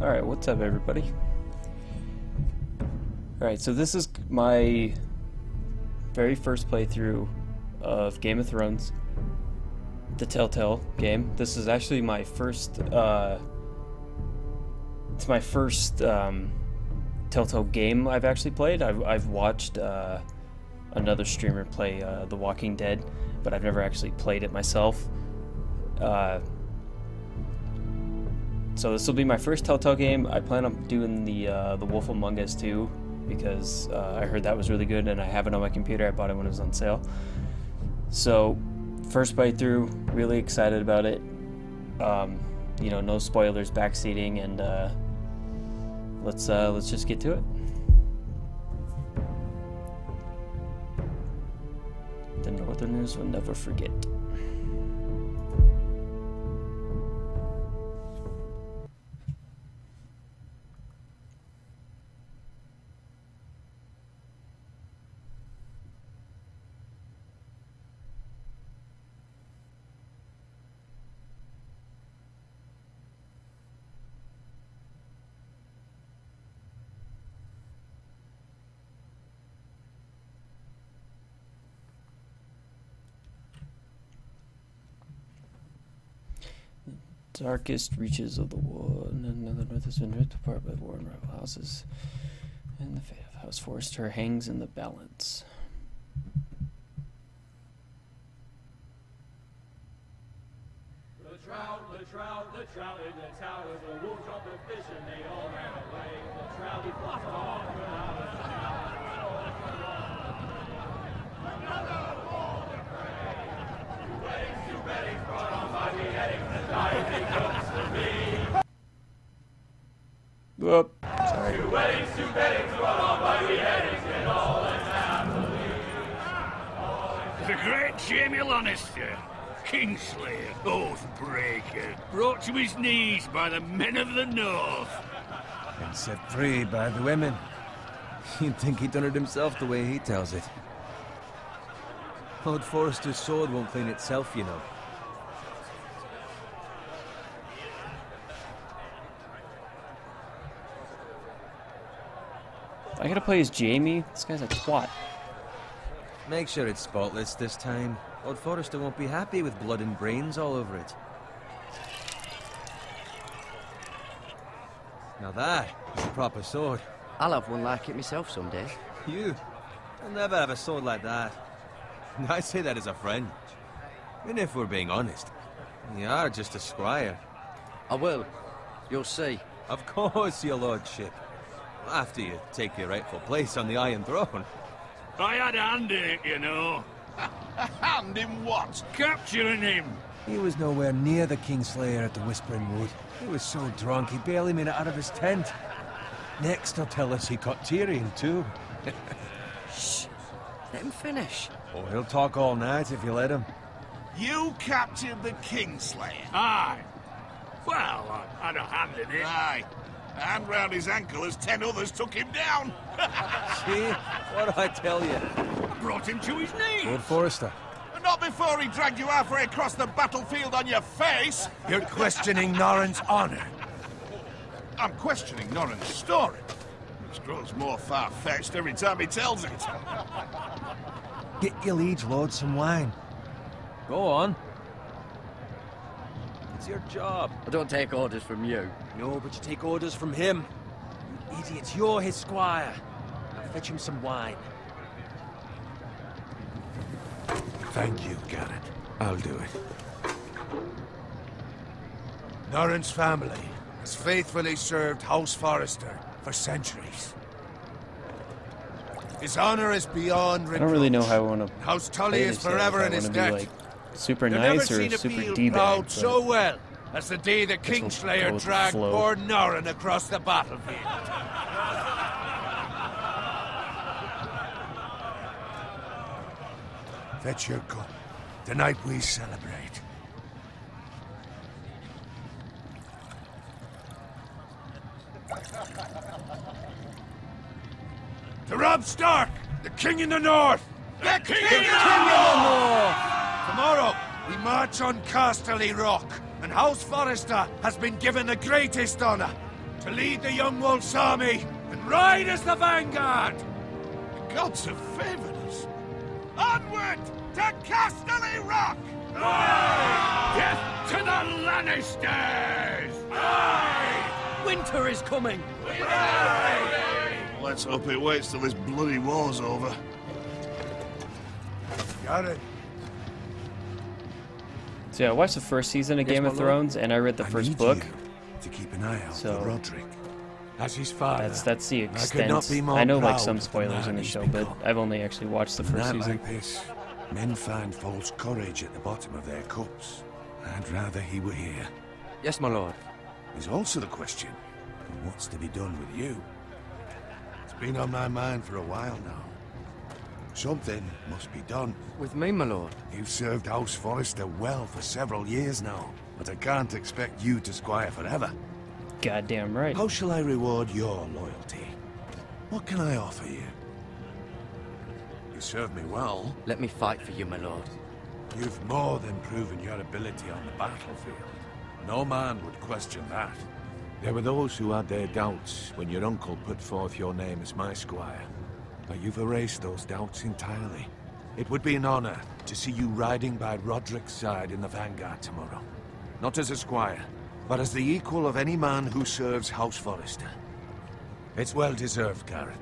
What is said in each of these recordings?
Alright, what's up everybody? Alright, so this is my very first playthrough of Game of Thrones, the Telltale game. This is actually my first, it's my first Telltale game I've actually played. I've watched another streamer play The Walking Dead, but I've never actually played it myself. So this will be my first Telltale game. I plan on doing the Wolf Among Us too, because I heard that was really good and I have it on my computer. I bought it when it was on sale. So first playthrough, really excited about it. You know, no spoilers, backseating, and let's just get to it. The Northerners will never forget. Darkest reaches of the war, and the north has been ripped apart by war and rival houses, and the fate of House Forrester hangs in the balance. The trout in the towers, the wolves dropped the fish and they all ran away. The trout, he flopped off without a shout. Another war to pray. Two weddings brought on by beheadings, the dying comes to me. Whoop. Sorry. Two weddings brought on by beheadings, and all in happily. The great Jaime Lannister, Kingslayer, Oathbreaker, brought to his knees by the men of the North. And set free by the women. You'd think he'd done it himself the way he tells it. Lord Forrester's sword won't clean itself, you know. I gotta play as Jaime? This guy's a twat. Make sure it's spotless this time. Lord Forrester won't be happy with blood and brains all over it. Now that is a proper sword. I'll have one like it myself someday. You? I'll never have a sword like that. I say that as a friend. And if we're being honest, you are just a squire. I will. You'll see. Of course, your lordship. After you take your rightful place on the Iron Throne. I had a hand in it, you know. A hand in what? Capturing him. He was nowhere near the Kingslayer at the Whispering Wood. He was so drunk he barely made it out of his tent. Next he'll tell us he caught Tyrion too. Shh. Let him finish. Oh, he'll talk all night if you let him. You captured the Kingslayer? Aye. Well, I had a hand in it. Aye. A hand round his ankle as 10 others took him down. See? What did I tell you? Brought him to his knees. Lord Forrester. Not before he dragged you halfway across the battlefield on your face. You're questioning Norrin's honor. I'm questioning Norrin's story. It grows more far-fetched every time he tells it. Get your liege lord some wine. Go on. It's your job. I don't take orders from you. No, but you take orders from him. You idiots, you're his squire. Now fetch him some wine. Thank you, Garrett. I'll do it. Norrin's family has faithfully served House Forrester for centuries. His honor is beyond reproach. I don't really know how I want to House Tully play is this yet. forever If I in his want to be debt. like super You've nice never or seen a super field D-bag. plowed so well as the day the Guess we'll go Kingslayer with the dragged flow. poor Norrin across the battlefield. Fetch your cup. Tonight we celebrate. To Robb Stark, the King in the North! The King in the North! Tomorrow, we march on Casterly Rock, and House Forrester has been given the greatest honor to lead the Young Wolf's army and ride as the vanguard! The gods have favored us. Onward to Casterly Rock! Death to the Lannisters! Winter is coming! Let's hope it waits till this bloody war's over. Got it. So yeah, I watched the first season of Yes, Game my of lord. Thrones, and I read the I first need book. you to keep an eye out So- for Roderick. As his father, That's the could extent. not be more I know like proud some of the spoilers in man the he's show, but become. I've only actually watched the In a first night season. like this, men find false courage at the bottom of their cups. I'd rather he were here. Yes, my lord. There's also the question of what's to be done with you. It's been on my mind for a while now. Something must be done. With me, my lord. You've served House Forrester well for several years now, but I can't expect you to squire forever. Goddamn right. How shall I reward your loyalty? What can I offer you? You serve me well. Let me fight for you, my lord. You've more than proven your ability on the battlefield. No man would question that. There were those who had their doubts when your uncle put forth your name as my squire. But you've erased those doubts entirely. It would be an honor to see you riding by Roderick's side in the vanguard tomorrow. Not as a squire, but as the equal of any man who serves House Forrester. It's well deserved, Garrett.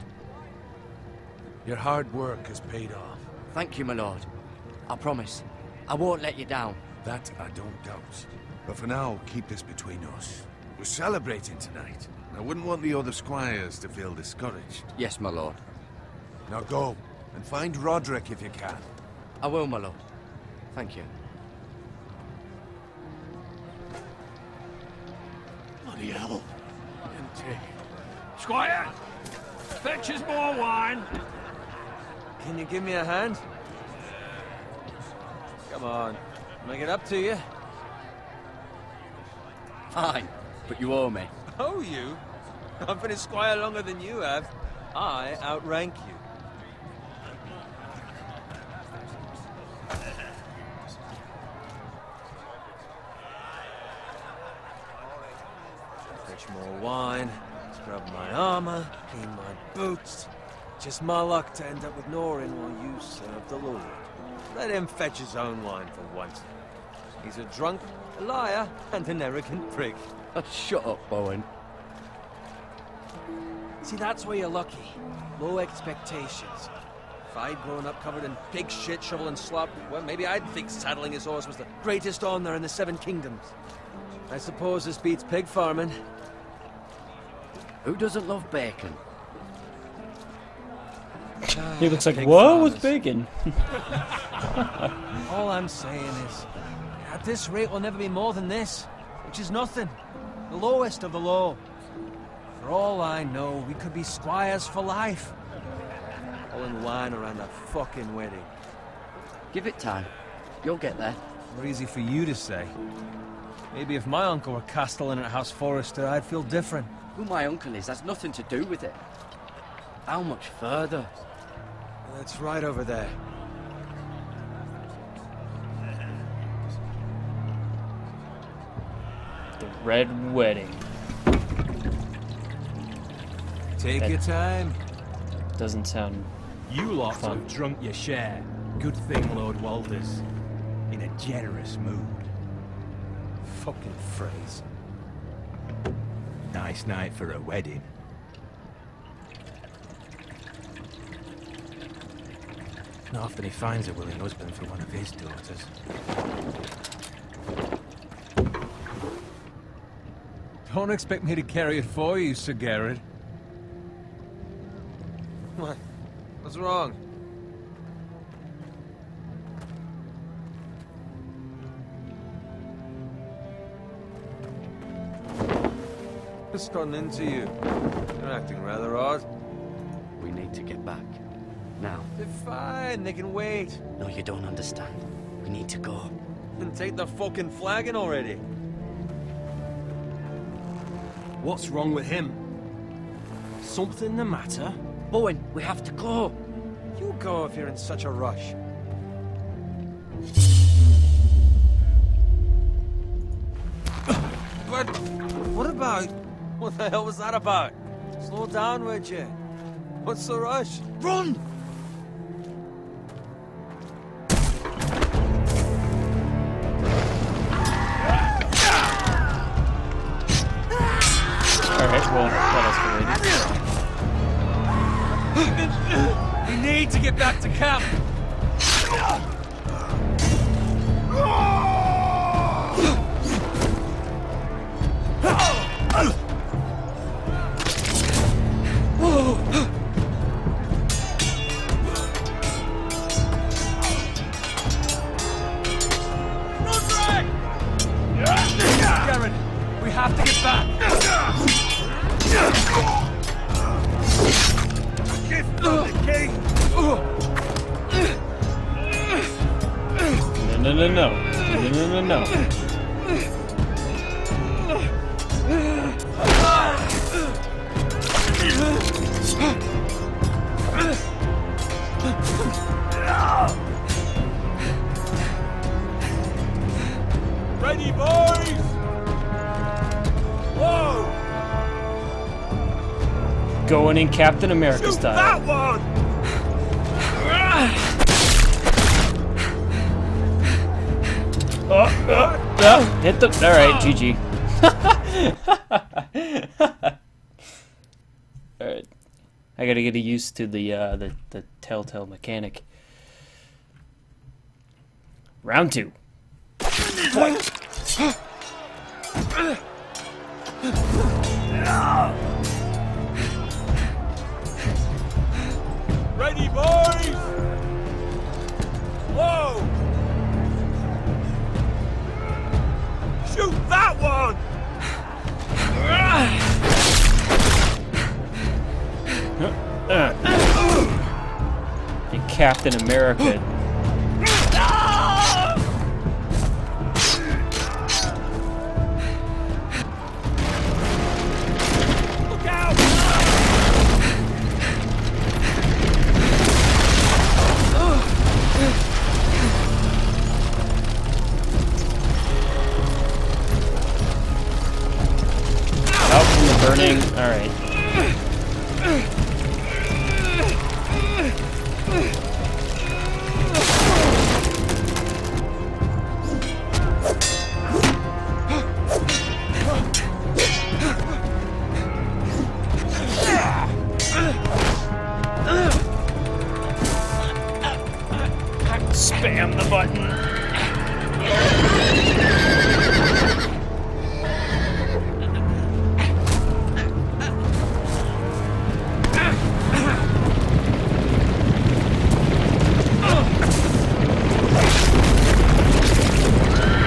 Your hard work has paid off. Thank you, my lord. I promise. I won't let you down. That I don't doubt. But for now, keep this between us. We're celebrating tonight. I wouldn't want the other squires to feel discouraged. Yes, my lord. Now go, and find Roderick if you can. I will, my lord. Thank you. Bloody hell. Empty. Squire! Fetch us more wine! Can you give me a hand? Come on, make it up to you. Fine, but you owe me. Oh, you? I've been a squire longer than you have. I outrank you. Fetch more wine, scrub my armor, clean my boots. Just my luck to end up with Norin while you serve the Lord. Let him fetch his own wine for once. He's a drunk, a liar, and an arrogant prick. Shut up, Bowen. See, that's where you're lucky. Low expectations. If I'd grown up covered in pig shit, shovel and slop, well, maybe I'd think saddling his horse was the greatest honor in the Seven Kingdoms. I suppose this beats pig farming. Who doesn't love bacon? He looks like, Pig whoa, with farmers. bacon. All I'm saying is, at this rate, we'll never be more than this, which is nothing. The lowest of the low. For all I know, we could be squires for life. All in line around a fucking wedding. Give it time. You'll get there. More easy for you to say. Maybe if my uncle were castellan at House Forrester, I'd feel different. Who my uncle is has nothing to do with it. How much further? That's right over there. The Red Wedding. Take That- your time. Doesn't sound You lot fun. have drunk your share. Good thing, Lord Walters. In a generous mood. Fucking phrase. Nice night for a wedding. Not often he finds a willing husband for one of his daughters. Don't expect me to carry it for you, Sir Garrett. What? What's wrong? What's gotten into you? You're acting rather odd. We need to get back. Now. They're fine, they can wait. No, you don't understand. We need to go. Then take the fucking flagon already. What's wrong with him? Something the matter? Bowen, we have to go. You go if you're in such a rush. But what about... What the hell was that about? Slow down, would you? What's the rush? Run! Alright, well, that escalated. We need to get back to camp! Garen, we have to get back. Gift from the king! No, no, no, no. No, no, no, no. Ready, boys! Whoa! Going in Captain America Shoot style. that one! Hit the. Alright, GG. Alright. I gotta get used to the telltale mechanic. Round 2. Ready, boys! Whoa! Shoot that one! You Captain America. Look out! Out from the burning. Alright. Spam the button.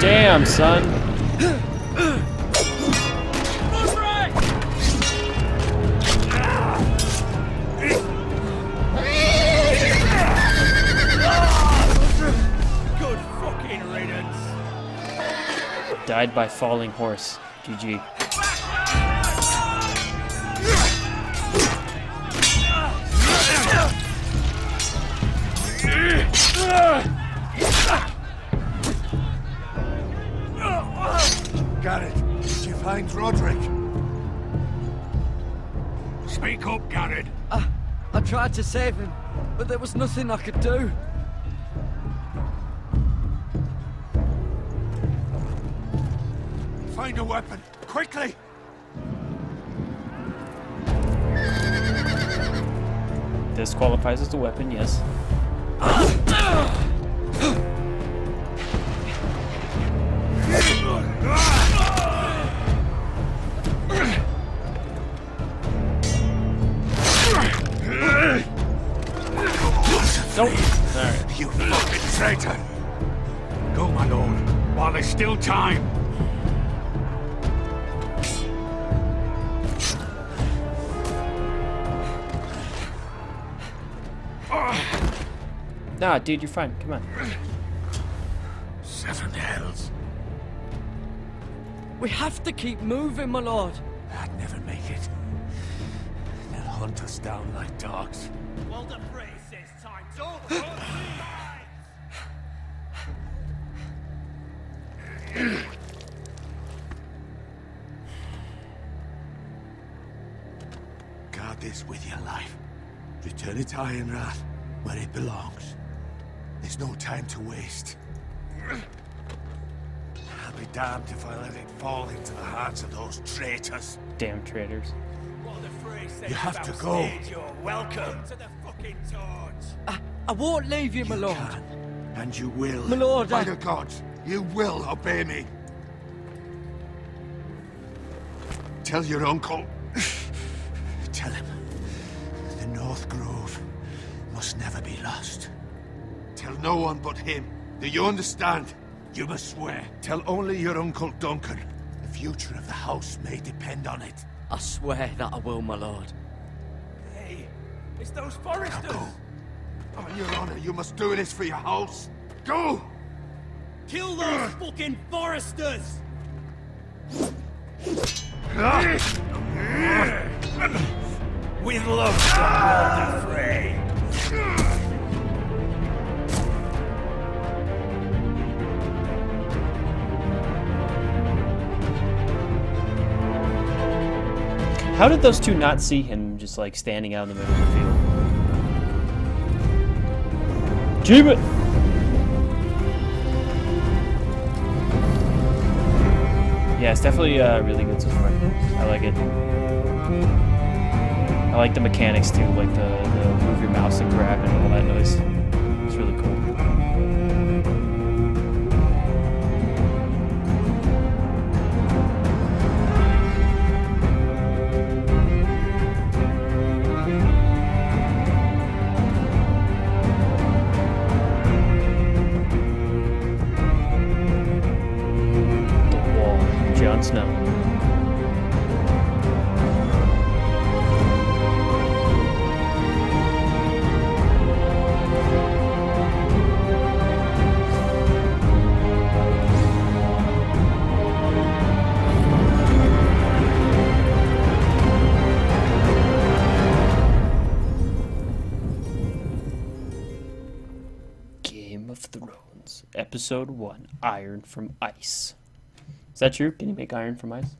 Damn, son. Good fucking riddance! Died by falling horse. GG. Garrett, did you find Roderick? Speak up, Garrett. I tried to save him, but there was nothing I could do. Find a weapon, quickly! This qualifies as a weapon, yes. Nope. Alright. You fucking traitor! Go, my lord, while there's still time. Nah, dude, you're fine. Come on. 7 hells. We have to keep moving, my lord. I'd never make it. They'll hunt us down like dogs. Well, the praise says time's over. this with your life. Return it to Ironrath, where it belongs. There's no time to waste. I'll be damned if I let it fall into the hands of those traitors. Damn traitors. You have to go. You're welcome to the fucking torch. I won't leave you, my You lord. can, and you will. My lord, By I- the gods, you will obey me. Tell your uncle. Tell him. The North Grove must never be lost. Tell no one but him. Do you understand? You must swear. Tell only your Uncle Duncan. The future of the house may depend on it. I swear that I will, my lord. Hey, it's those Now foresters. go. On your honor, you must do this for your house. Go! Kill those fucking foresters! With love, Lord the Frey. How did those two not see him just like standing out in the middle of the field? Jeep it! Yeah, it's definitely really good so far. I like it. I like the mechanics too, like the move your mouse and grab and all that noise. It's really cool. Jon Snow. Game of Thrones, Episode 1, Iron from Ice. Is that true? Can you make iron from ice?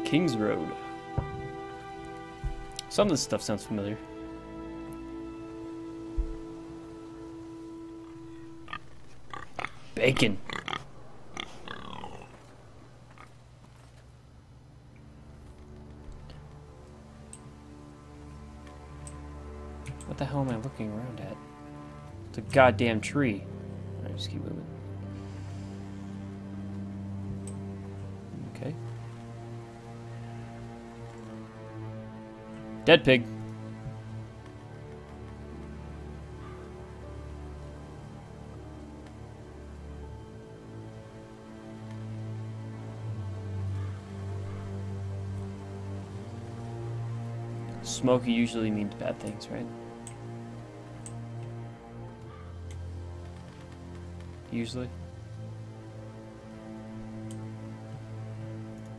King's Road. Some of this stuff sounds familiar. Bacon. What the hell am I looking around at? It's a goddamn tree. Alright, just keep moving. Okay. Dead pig. Smoky usually means bad things, right? Usually.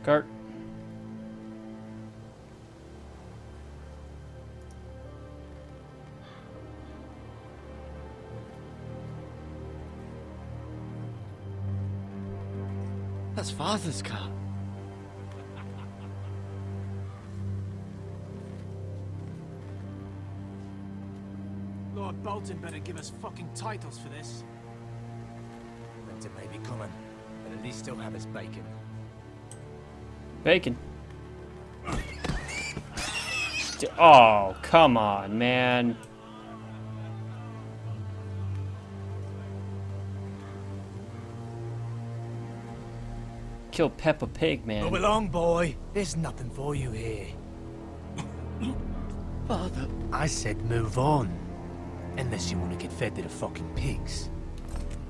Cart. That's Father's car. Lord Bolton better give us fucking titles for this. Winter may be coming, but at least still have his bacon. Bacon. Oh, come on, man. Kill Peppa Pig, man. Move along, boy. There's nothing for you here. Father. I said move on. Unless you want to get fed to the fucking pigs.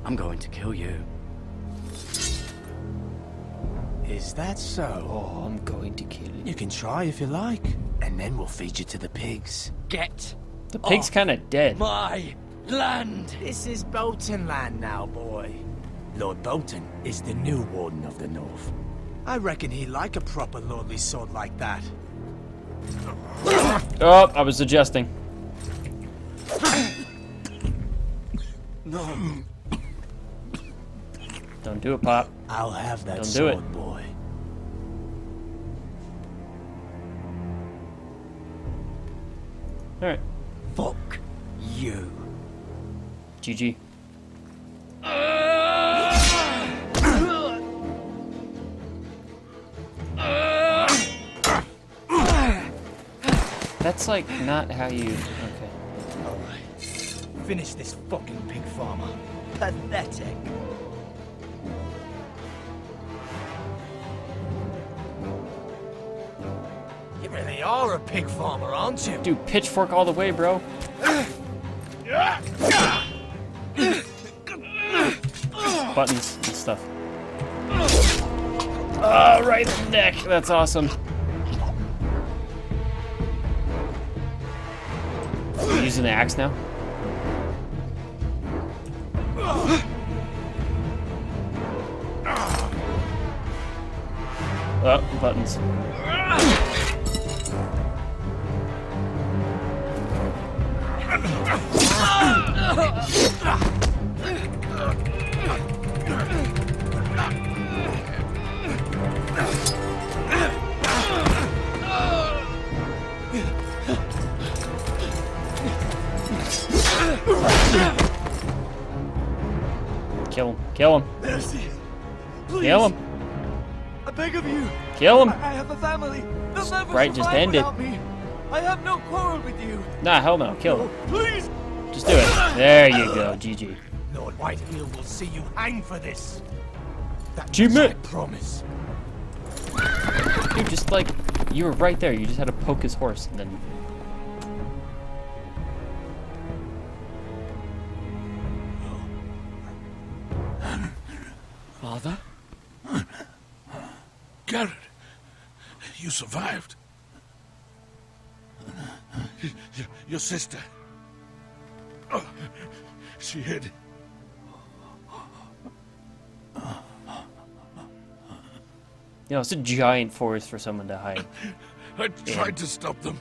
I'm going to kill you. Is that so? Oh, I'm going to kill you. You can try if you like. And then we'll feed you to the pigs. Get The pig's kind of dead. my land. This is Bolton land now, boy. Lord Bolton is the new Warden of the North. I reckon he'd like a proper lordly sword like that. Oh, I was adjusting. ' Don't do it, Pop. I'll have that Don't do sword, it. boy. Alright. Fuck you. GG. That's like not how you. Okay. Alright. Finish this fucking pig farmer. Pathetic. You really are a pig farmer, aren't you? Dude, pitchfork all the way, bro. Buttons and stuff. Oh, right in the neck. That's awesome. We're using the axe now? Oh, buttons. Kill him. Kill him. Mercy. Please. Kill him. I beg of you. Kill him. I have a family. They'll never Right, just survive end it. without me. I have no quarrel with you. Nah, hell no. Kill him. Please. Just do it. There you go. GG. Lord Whitehill will see you hang for this. That Achievement. I promise. Dude, just like, you were right there. You just had to poke his horse and then... Father? Garrett, you survived. Your sister. Oh, she hid. You know, it's a giant forest for someone to hide. I tried to stop them.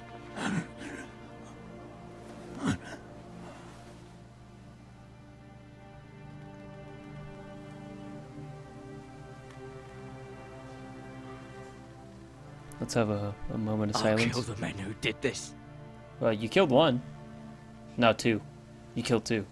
Let's have a moment of I'll silence. kill the men who did this. Well, you killed one. No, two. You killed two.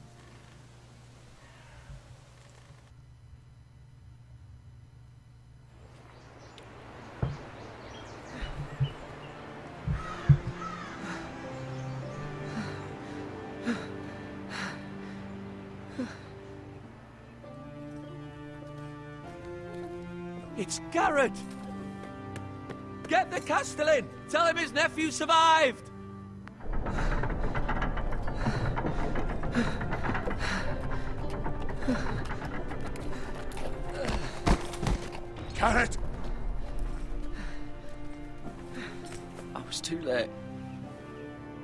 It's Garrett! Get the Castellan! Tell him his nephew survived! Garrett! I was too late.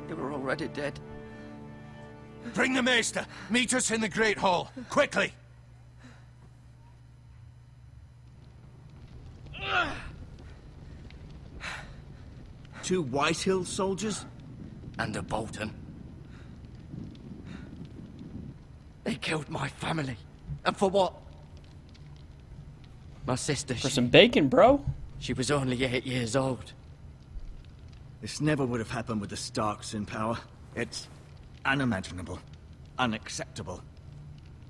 They were already dead. Bring the maester. Meet us in the Great Hall. Quickly! Two Whitehill soldiers? And a Bolton. They killed my family. And for what? My sister, For some bacon, bro. she was only 8 years old. This never would have happened with the Starks in power. It's unimaginable. Unacceptable.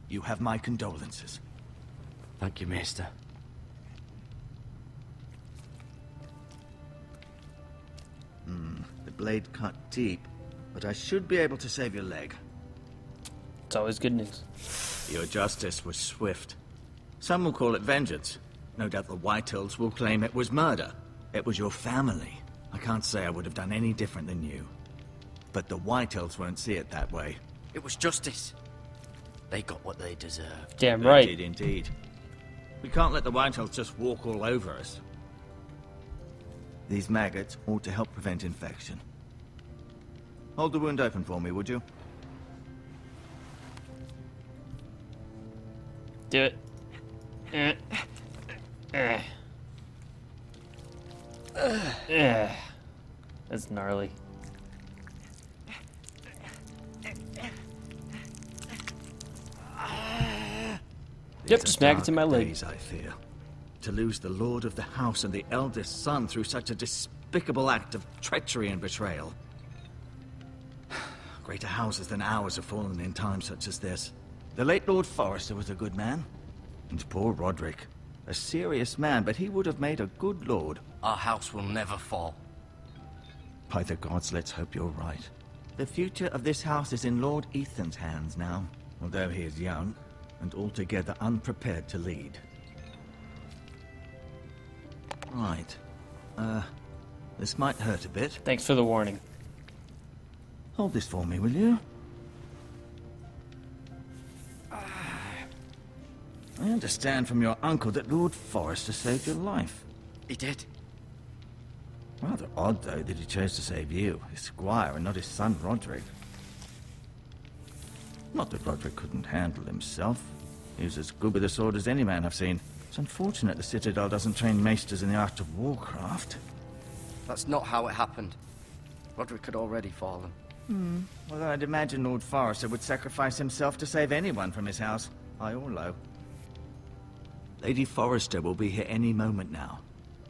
You have my condolences. Thank you, Maester. The blade cut deep, but I should be able to save your leg. It's always good news. Your justice was swift. Some will call it vengeance. No doubt the Whitehills will claim it was murder. It was your family. I can't say I would have done any different than you. But the Whitehills won't see it that way. It was justice. They got what they deserved. Damn They right. did indeed. We can't let the Whitehills just walk all over us. These maggots ought to help prevent infection. Hold the wound open for me, would you? Do it. That's gnarly. Yep, just maggots in my leg. Days, I fear. To lose the lord of the house and the eldest son through such a despicable act of treachery and betrayal. Greater houses than ours have fallen in times such as this. The late Lord Forrester was a good man. And poor Roderick. A serious man, but he would have made a good lord. Our house will never fall. By the gods, let's hope you're right. The future of this house is in Lord Ethan's hands now, although he is young and altogether unprepared to lead. Right. This might hurt a bit. Thanks for the warning. Hold this for me, will you? I understand from your uncle that Lord Forrester saved your life. He did. Rather odd, though, that he chose to save you, his squire, and not his son Roderick. Not that Roderick couldn't handle himself. He was as good with a sword as any man I've seen. It's unfortunate the Citadel doesn't train maesters in the art of warcraft. That's not how it happened. Roderick had already fallen. Well, I'd imagine Lord Forrester would sacrifice himself to save anyone from his house, high or low. Lady Forrester will be here any moment now.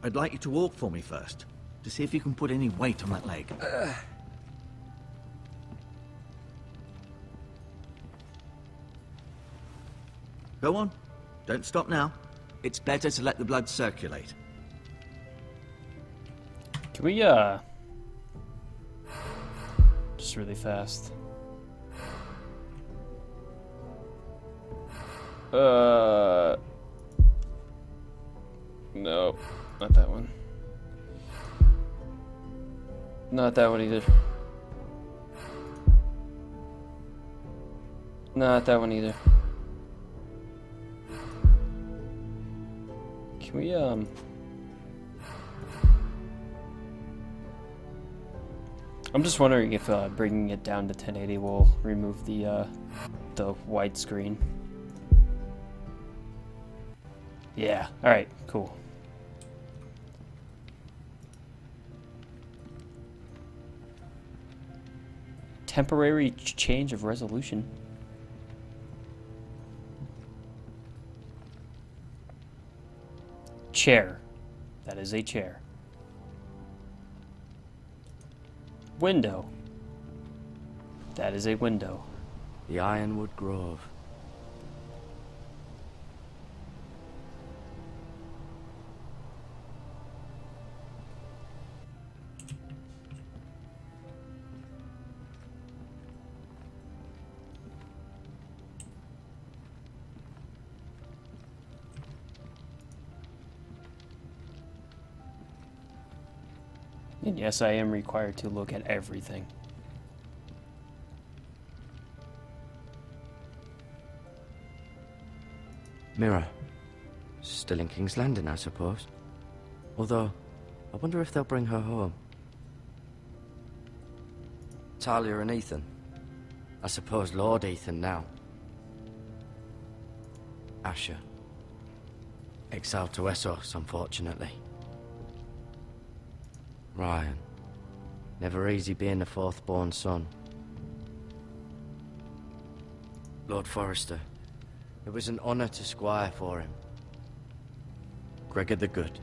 I'd like you to walk for me first, to see if you can put any weight on that leg. Go on. Don't stop now. It's better to let the blood circulate. Can we, just really fast. No, not that one. Not that one either. Not that one either. Can we, I'm just wondering if bringing it down to 1080 will remove the widescreen. Yeah, alright, cool. Temporary change of resolution. Chair. That is a chair. Window. That is a window. The Ironwood Grove. And yes, I am required to look at everything. Mirror. Still in King's Landing, I suppose. Although, I wonder if they'll bring her home. Talia and Ethan. I suppose Lord Ethan now. Asher. Exiled to Essos, unfortunately. Ryan. Never easy being the fourth-born son. Lord Forrester. It was an honor to squire for him. Gregor the Good.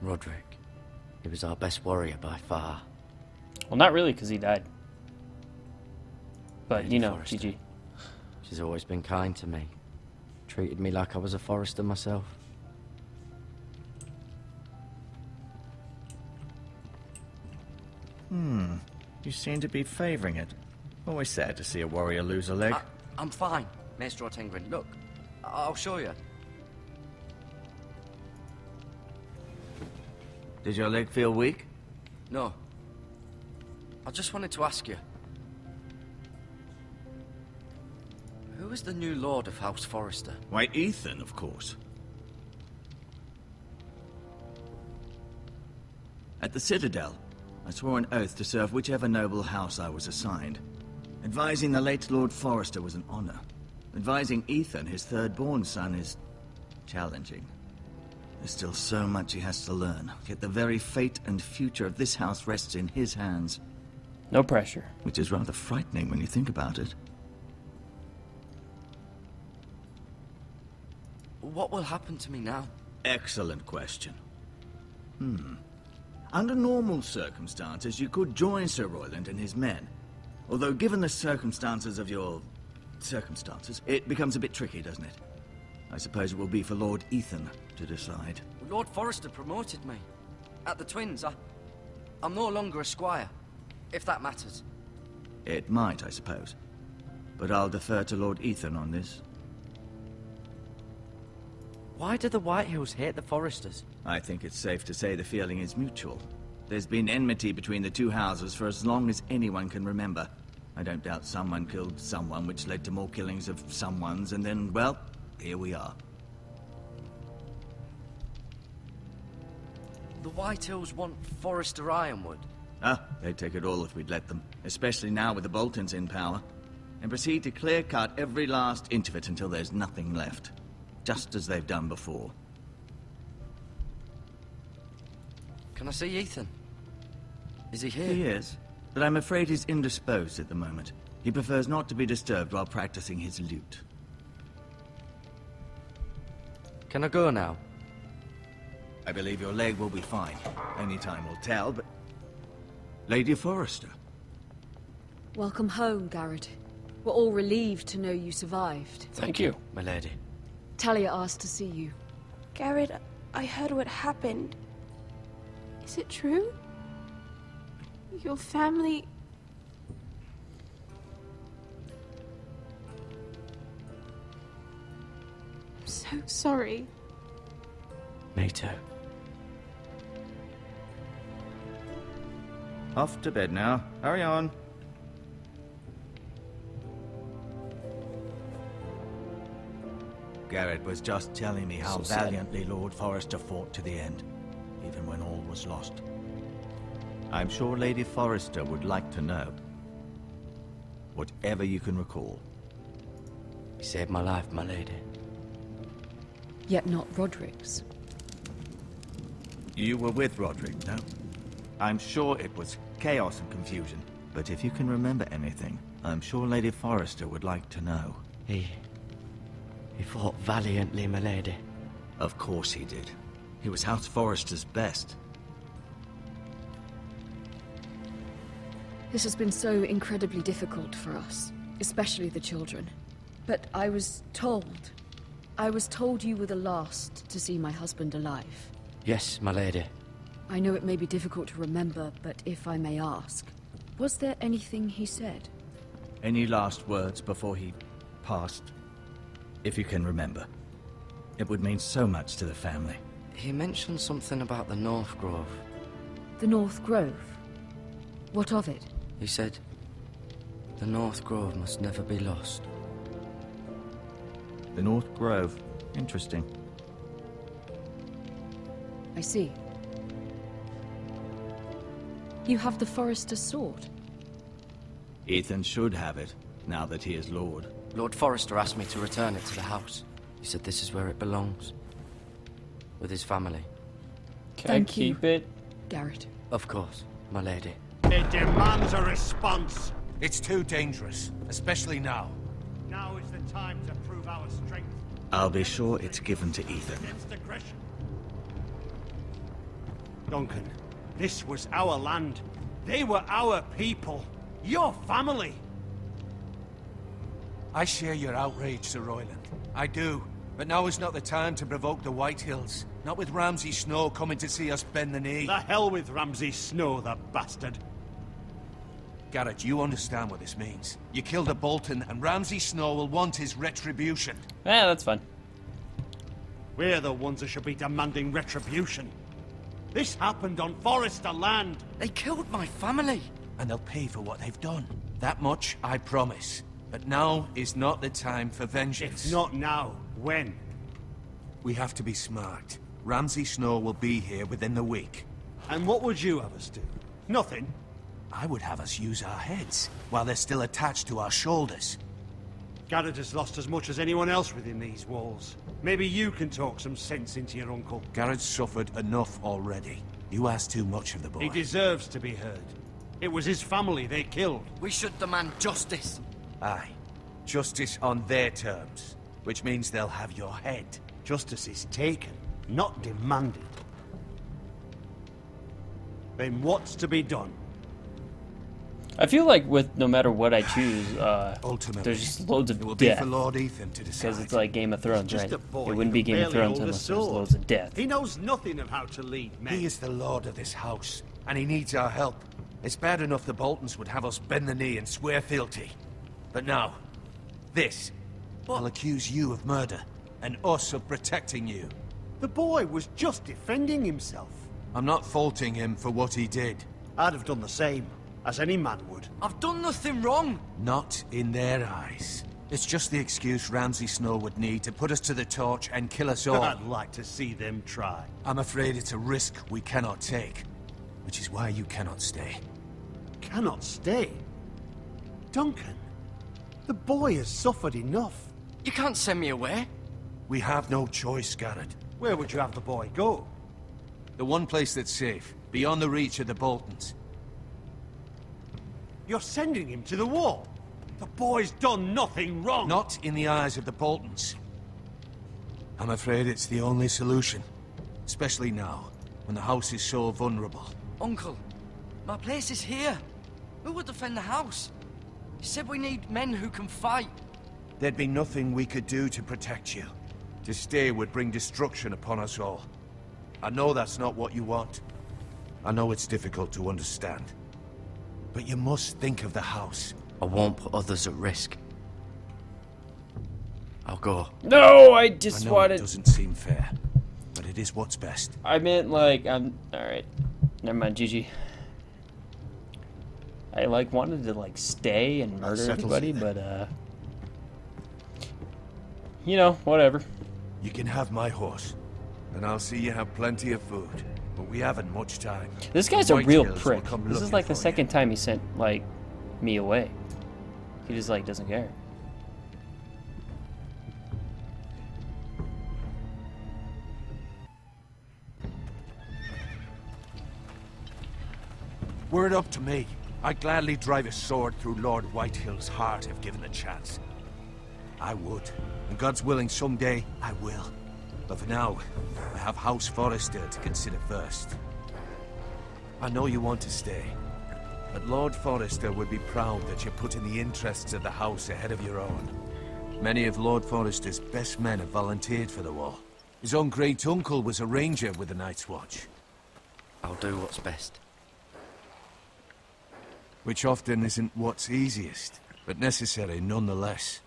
Roderick. He was our best warrior by far. Well, not really, because he died. But, Lady you know, Forrester. GG. She's always been kind to me. Treated me like I was a Forrester myself. You seem to be favoring it. Always sad to see a warrior lose a leg. I'm fine, Maestro Tengrin. Look, I'll show you. Did your leg feel weak? No. I just wanted to ask you. Who is the new Lord of House Forrester? Why, Ethan, of course. At the Citadel, I swore an oath to serve whichever noble house I was assigned. Advising the late Lord Forrester was an honor. Advising Ethan, his third-born son, is challenging. There's still so much he has to learn, yet the very fate and future of this house rests in his hands. No pressure. Which is rather frightening when you think about it. What will happen to me now? Excellent question. Under normal circumstances, you could join Sir Royland and his men. Although, given the circumstances of your... circumstances, it becomes a bit tricky, doesn't it? I suppose it will be for Lord Ethan to decide. Lord Forrester promoted me. At the Twins, I'm no longer a squire, if that matters. It might, I suppose. But I'll defer to Lord Ethan on this. Why do the Whitehills hate the Forresters? I think it's safe to say the feeling is mutual. There's been enmity between the two houses for as long as anyone can remember. I don't doubt someone killed someone, which led to more killings of someones, and then, well, here we are. The Whitehills want Forrester Ironwood. They'd take it all if we'd let them, especially now with the Boltons in power, and proceed to clear-cut every last inch of it until there's nothing left. Just as they've done before. Can I see Ethan? Is he here? He is, but I'm afraid he's indisposed at the moment. He prefers not to be disturbed while practicing his lute. Can I go now? I believe your leg will be fine. Only time will tell, but... Lady Forrester. Welcome home, Garrett. We're all relieved to know you survived. Thank you. My lady. Talia asked to see you. Garrett, I heard what happened. Is it true? Your family... I'm so sorry. Me too. Off to bed now. Hurry on. Garrett was just telling me how So valiantly Lord Forrester fought to the end, even when all was lost. I'm sure Lady Forrester would like to know. Whatever you can recall. You saved my life, my lady. Yet not Roderick's. You were with Roderick, no? I'm sure it was chaos and confusion, but if you can remember anything, I'm sure Lady Forrester would like to know. He fought valiantly, my lady. Of course he did. He was House Forrester's best. This has been so incredibly difficult for us, especially the children. But I was told you were the last to see my husband alive. Yes, my lady. I know it may be difficult to remember, but if I may ask, was there anything he said? Any last words before he passed? If you can remember. It would mean so much to the family. He mentioned something about the North Grove. The North Grove? What of it? He said, the North Grove must never be lost. The North Grove. Interesting. I see. You have the Forrester's sword. Ethan should have it, now that he is Lord. Lord Forrester asked me to return it to the house. He said this is where it belongs. With his family. Can I keep it? Garrett. Of course, my lady. It demands a response. It's too dangerous, especially now. Now is the time to prove our strength. I'll be sure it's given to Ethan. Against aggression. Duncan, this was our land. They were our people. Your family. I share your outrage, Sir Royland. I do. But now is not the time to provoke the Whitehills. Not with Ramsay Snow coming to see us bend the knee. The hell with Ramsay Snow, the bastard. Garrett, you understand what this means. You killed a Bolton, and Ramsay Snow will want his retribution. Yeah, that's fine. We're the ones that should be demanding retribution. This happened on Forrester land. They killed my family. And they'll pay for what they've done. That much, I promise. But now is not the time for vengeance. If not now, when? We have to be smart. Ramsay Snow will be here within the week. And what would you have us do? Nothing. I would have us use our heads, while they're still attached to our shoulders. Garrett has lost as much as anyone else within these walls. Maybe you can talk some sense into your uncle. Garrett's suffered enough already. You ask too much of the boy. He deserves to be heard. It was his family they killed. We should demand justice. Aye. Justice on their terms. Which means they'll have your head. Justice is taken, not demanded. Then what's to be done? I feel like with no matter what I choose, Ultimately, there's just loads it will of be death. for Lord Ethan to decide. Because it's like Game of Thrones, Just right? a boy It wouldn't be who Game of barely Thrones hold a unless there's sword. loads of death. He knows nothing of how to lead men. He is the lord of this house, and he needs our help. It's bad enough the Boltons would have us bend the knee and swear fealty. But now, this. I'll accuse you of murder, and us of protecting you. The boy was just defending himself. I'm not faulting him for what he did. I'd have done the same, as any man would. I've done nothing wrong. Not in their eyes. It's just the excuse Ramsay Snow would need to put us to the torch and kill us all. I'd like to see them try. I'm afraid it's a risk we cannot take, which is why you cannot stay. Cannot stay? Duncan, the boy has suffered enough. You can't send me away. We have no choice, Garrett. Where would you have the boy go? The one place that's safe, beyond the reach of the Boltons. You're sending him to the wall. The boy's done nothing wrong. Not in the eyes of the Boltons. I'm afraid it's the only solution. Especially now, when the house is so vulnerable. Uncle, my place is here. Who would defend the house? You said we need men who can fight. There'd be nothing we could do to protect you. To stay would bring destruction upon us all. I know that's not what you want. I know it's difficult to understand. But you must think of the house. I won't put others at risk. I'll go. No, I just I know wanted... it doesn't seem fair, but it is what's best. I meant like, alright. Never mind, GG. I like wanted to like stay and murder everybody, but you know, whatever. You can have my horse, and I'll see you have plenty of food. But we haven't much time. This guy's The a real Whitetails will prick. come This is looking like the for second time he sent like me away. He just like doesn't care. Were it up to me, I'd gladly drive a sword through Lord Whitehill's heart if given the chance. I would. And God's willing, someday I will. But for now, I have House Forrester to consider first. I know you want to stay, but Lord Forrester would be proud that you're putting the interests of the house ahead of your own. Many of Lord Forrester's best men have volunteered for the war. His own great-uncle was a ranger with the Night's Watch. I'll do what's best. Which often isn't what's easiest, but necessary nonetheless.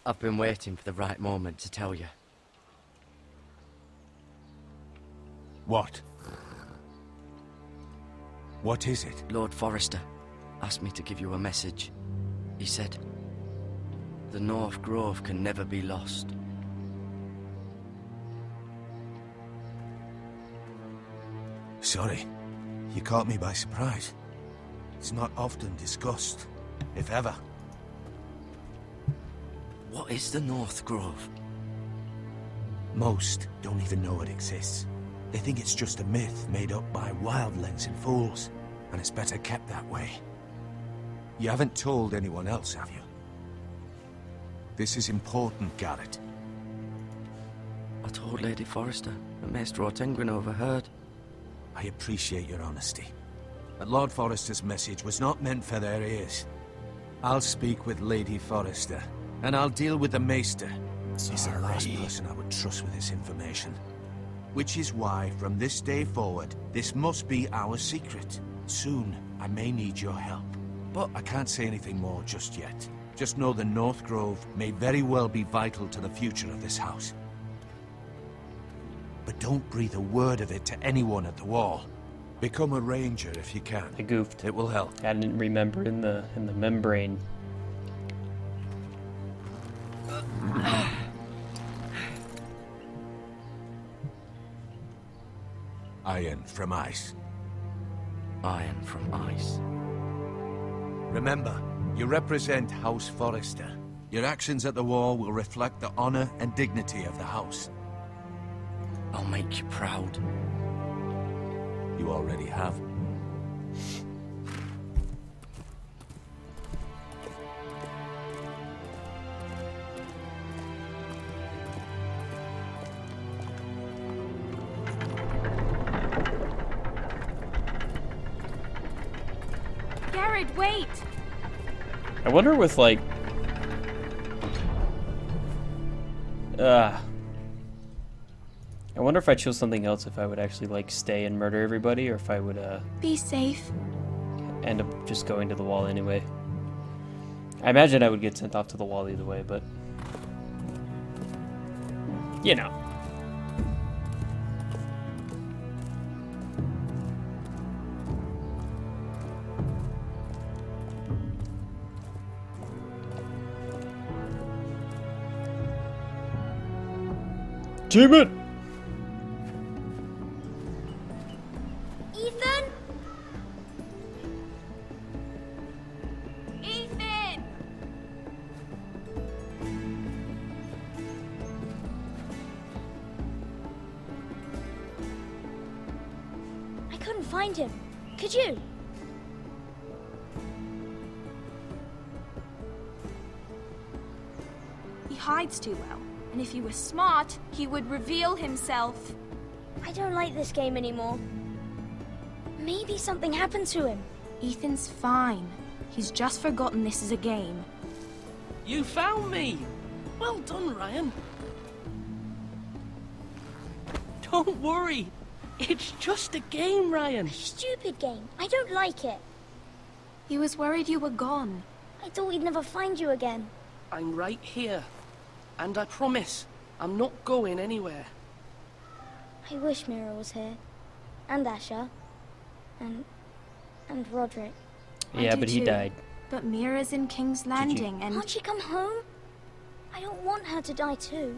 I've been waiting for the right moment to tell you. What? What is it? Lord Forrester asked me to give you a message. He said, the North Grove can never be lost. Sorry, you caught me by surprise. It's not often discussed, if ever. What is the North Grove? Most don't even know it exists. They think it's just a myth made up by wildlings and fools, and it's better kept that way. You haven't told anyone else, have you? This is important, Garrett. I told Lady Forrester, but Maester Ortengryn overheard. I appreciate your honesty. But Lord Forrester's message was not meant for their ears. I'll speak with Lady Forrester, and I'll deal with the Maester. He's the last person I would trust with this information. Which is why, from this day forward, this must be our secret. Soon, I may need your help. But I can't say anything more just yet. Just know the North Grove may very well be vital to the future of this house. But don't breathe a word of it to anyone at the wall. Become a ranger if you can. I goofed. It will help. I didn't remember in the membrane. Iron from ice. Iron from ice. Remember, you represent House Forrester. Your actions at the wall will reflect the honor and dignity of the house. I'll make you proud. You already have. Garrett, wait! I wonder with like I wonder if I chose something else, if I would actually like stay and murder everybody, or if I would Be safe. end up just going to the wall anyway. I imagine I would get sent off to the wall either way, but you know. Team it! Ethan? Ethan! I couldn't find him. Could you? He hides too well. And if he was smart, he would reveal himself. I don't like this game anymore. Maybe something happened to him. Ethan's fine. He's just forgotten this is a game. You found me! Well done, Ryan. Don't worry. It's just a game, Ryan. Stupid game. I don't like it. He was worried you were gone. I thought we'd never find you again. I'm right here. And I promise, I'm not going anywhere. I wish Mira was here. And Asher. And Roderick. Yeah, but he died. But Mira's in King's Landing and... Can't she come home? I don't want her to die too.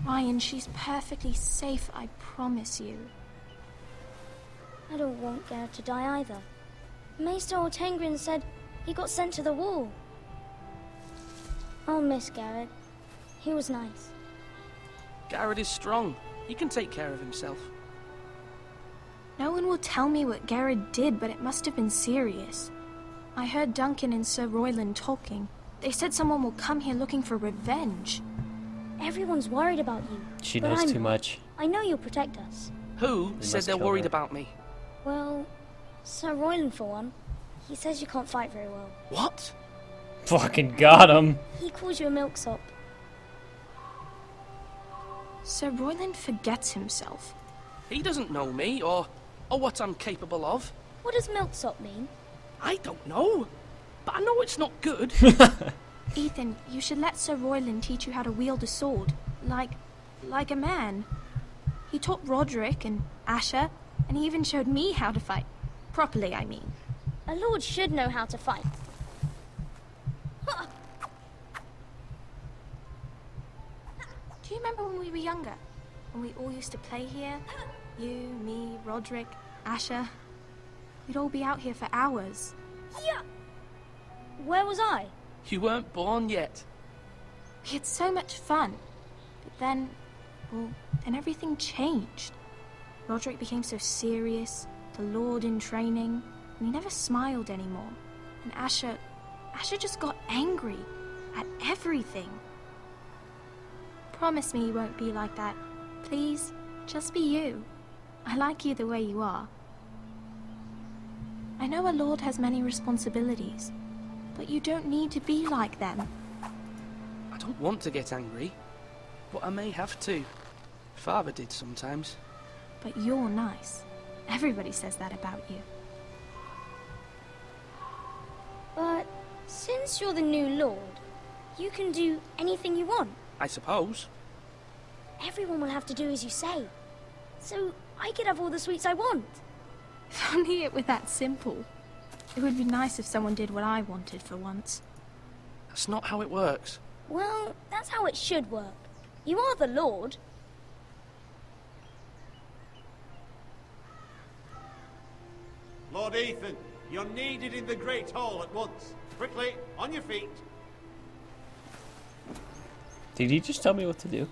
Ryan, she's perfectly safe, I promise you. I don't want Garrett to die either. Maester Ortengrin said he got sent to the wall. I'll miss Garrett. He was nice. Garrett is strong. He can take care of himself. No one will tell me what Garrett did, but it must have been serious. I heard Duncan and Sir Royland talking. They said someone will come here looking for revenge. Everyone's worried about you. She but knows I'm too not. much. I know you'll protect us. Who said they're worried about me? Well, Sir Royland for one. He says you can't fight very well. What? Fucking got him. He calls you a milksop. Sir Royland forgets himself. He doesn't know me, or what I'm capable of. What does milksop mean? I don't know. But I know it's not good. Ethan, you should let Sir Royland teach you how to wield a sword. Like a man. He taught Roderick and Asher, and he even showed me how to fight. Properly, I mean. A lord should know how to fight. Do you remember when we were younger? When we all used to play here? You, me, Roderick, Asher. We'd all be out here for hours. Yeah. Where was I? You weren't born yet. We had so much fun. But then, well, then everything changed. Roderick became so serious, the Lord in training, and he never smiled anymore. And Asher just got angry at everything. Promise me you won't be like that. Please, just be you. I like you the way you are. I know a lord has many responsibilities, but you don't need to be like them. I don't want to get angry, but I may have to. Father did sometimes. But you're nice. Everybody says that about you. But since you're the new lord, you can do anything you want. I suppose. Everyone will have to do as you say. So I could have all the sweets I want. If only it were that simple. It would be nice if someone did what I wanted for once. That's not how it works. Well, that's how it should work. You are the lord. Lord Ethan, you're needed in the Great Hall at once. Quickly, on your feet. Did he just tell me what to do?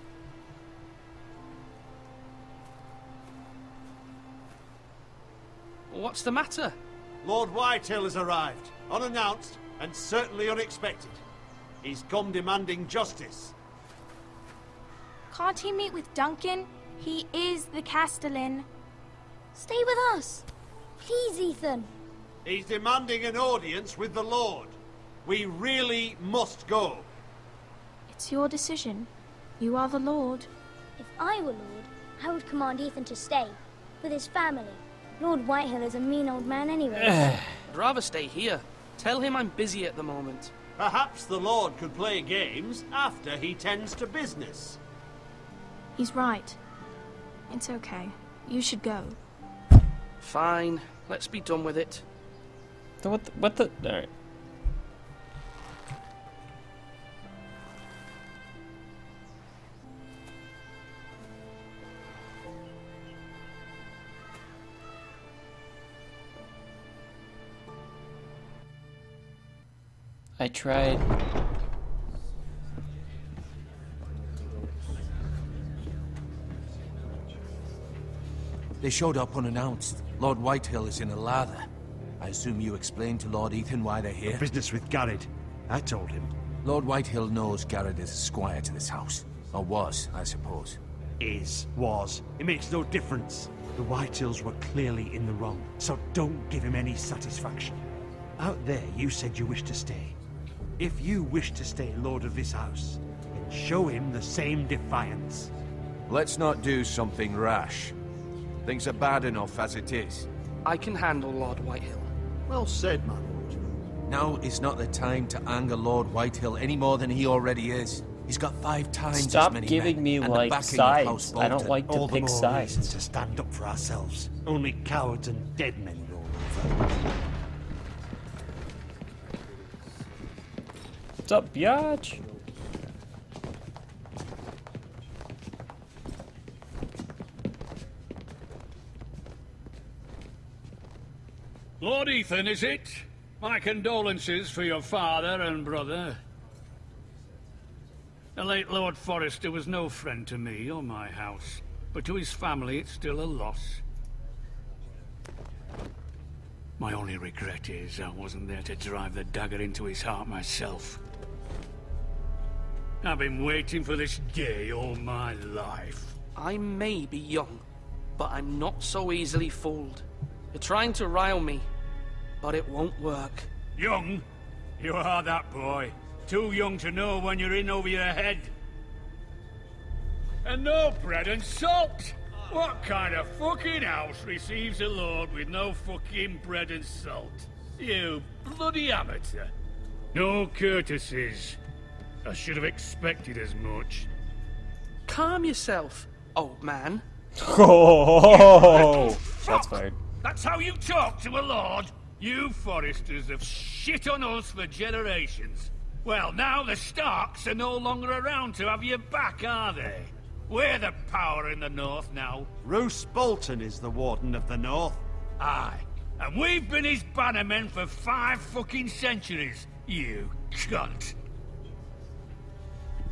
What's the matter? Lord Whitehill has arrived, unannounced and certainly unexpected. He's come demanding justice. Can't he meet with Duncan? He is the Castellan. Stay with us. Please, Ethan. He's demanding an audience with the Lord. We really must go. It's your decision. You are the Lord. If I were Lord, I would command Ethan to stay, with his family. Lord Whitehill is a mean old man anyway. I'd rather stay here. Tell him I'm busy at the moment. Perhaps the Lord could play games after he tends to business. He's right. It's okay. You should go. Fine. Let's be done with it. So what the alright. I tried. They showed up unannounced. Lord Whitehill is in a lather. I assume you explained to Lord Ethan why they're here? Business with Garrett. I told him. Lord Whitehill knows Garrett is a squire to this house. Or was, I suppose. Was. It makes no difference. The Whitehills were clearly in the wrong, so don't give him any satisfaction. Out there, you said you wished to stay. If you wish to stay lord of this house, then show him the same defiance. Let's not do something rash. Things are bad enough as it is. I can handle Lord Whitehill. Well said, my lord. Now is not the time to anger Lord Whitehill any more than he already is. He's got 5 times Stop as many giving men, me and the like backing of House sides. I don't Bolton. like to All the pick more sides. reason to stand up for ourselves. Only cowards and dead men roll over. What's up, biatch? Lord Ethan, is it? My condolences for your father and brother. The late Lord Forrester was no friend to me or my house, but to his family it's still a loss. My only regret is I wasn't there to drive the dagger into his heart myself. I've been waiting for this day all my life. I may be young, but I'm not so easily fooled. You're trying to rile me, but it won't work. Young? You are that boy. Too young to know when you're in over your head. And no bread and salt! What kind of fucking house receives a lord with no fucking bread and salt? You bloody amateur. No courtesies. I should have expected as much. Calm yourself, old man. Oh, shots fired. That's how you talk to a lord? You Forresters have shit on us for generations. Well, now the Starks are no longer around to have your back, are they? We're the power in the north now. Roose Bolton is the Warden of the North. Aye. And we've been his bannermen for 5 fucking centuries, you cunt.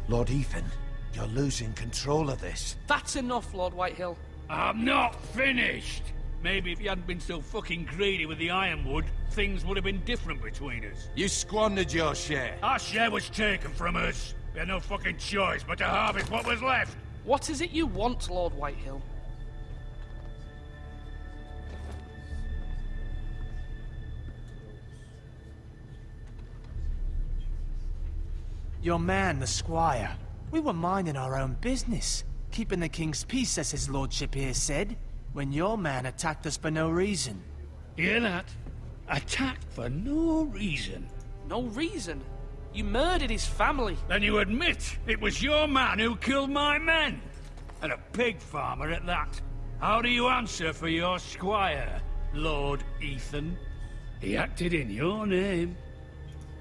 Lord Ethan, you're losing control of this. That's enough, Lord Whitehill. I'm not finished. Maybe if you hadn't been so fucking greedy with the ironwood, things would have been different between us. You squandered your share. Our share was taken from us. We had no fucking choice but to harvest what was left. What is it you want, Lord Whitehill? Your man, the squire. We were minding our own business, keeping the king's peace, as his lordship here said, when your man attacked us for no reason. Hear that? Attacked for no reason. No reason? You murdered his family. Then you admit it was your man who killed my men. And a pig farmer at that. How do you answer for your squire, Lord Ethan? He acted in your name.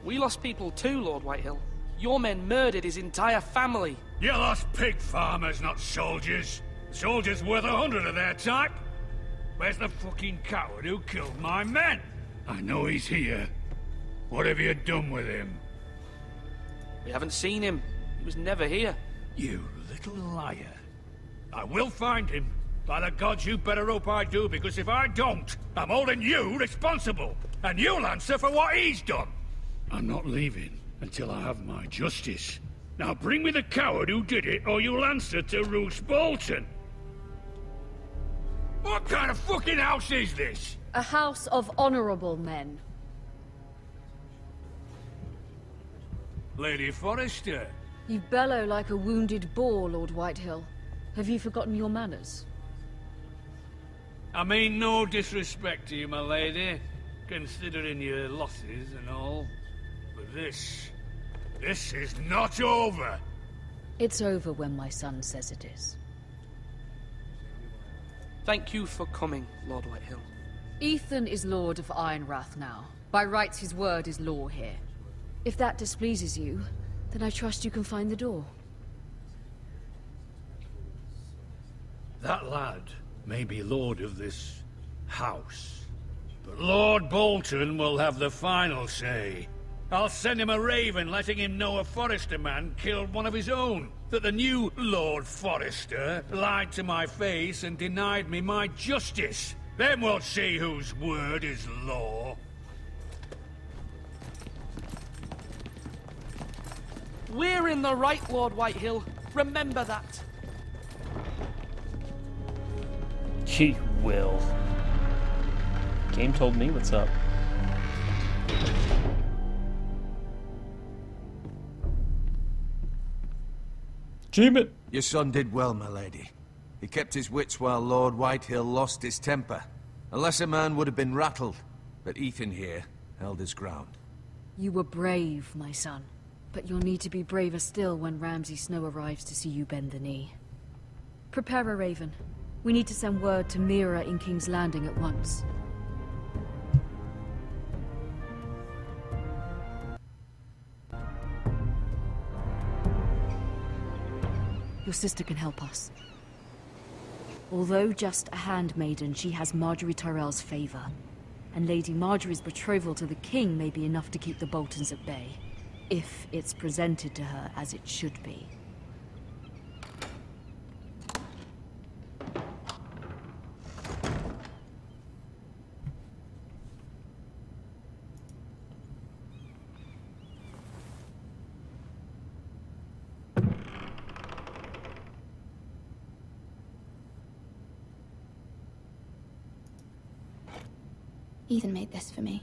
We lost people too, Lord Whitehill. Your men murdered his entire family. You lost pig farmers, not soldiers. Soldiers worth 100 of their type. Where's the fucking coward who killed my men? I know he's here. What have you done with him? We haven't seen him. He was never here. You little liar. I will find him. By the gods, you better hope I do, because if I don't, I'm holding you responsible. And you'll answer for what he's done. I'm not leaving until I have my justice. Now bring me the coward who did it, or you'll answer to Roose Bolton. What kind of fucking house is this? A house of honorable men. Lady Forrester. You bellow like a wounded boar, Lord Whitehill. Have you forgotten your manners? I mean no disrespect to you, my lady, considering your losses and all. But this is not over. It's over when my son says it is. Thank you for coming, Lord Whitehill. Ethan is Lord of Ironrath now. By rights, his word is law here. If that displeases you, then I trust you can find the door. That lad may be lord of this house, but Lord Bolton will have the final say. I'll send him a raven letting him know a Forrester man killed one of his own. That the new Lord Forrester lied to my face and denied me my justice. Then we'll see whose word is law. We're in the right, Lord Whitehill. Remember that. He will. Game told me what's up. Achievement! Your son did well, my lady. He kept his wits while Lord Whitehill lost his temper. A lesser man would have been rattled, but Ethan here held his ground. You were brave, my son. But you'll need to be braver still when Ramsay Snow arrives to see you bend the knee. Prepare a raven. We need to send word to Mira in King's Landing at once. Your sister can help us. Although just a handmaiden, she has Marjorie Tyrell's favor. And Lady Marjorie's betrothal to the king may be enough to keep the Boltons at bay. If it's presented to her as it should be. Ethan made this for me.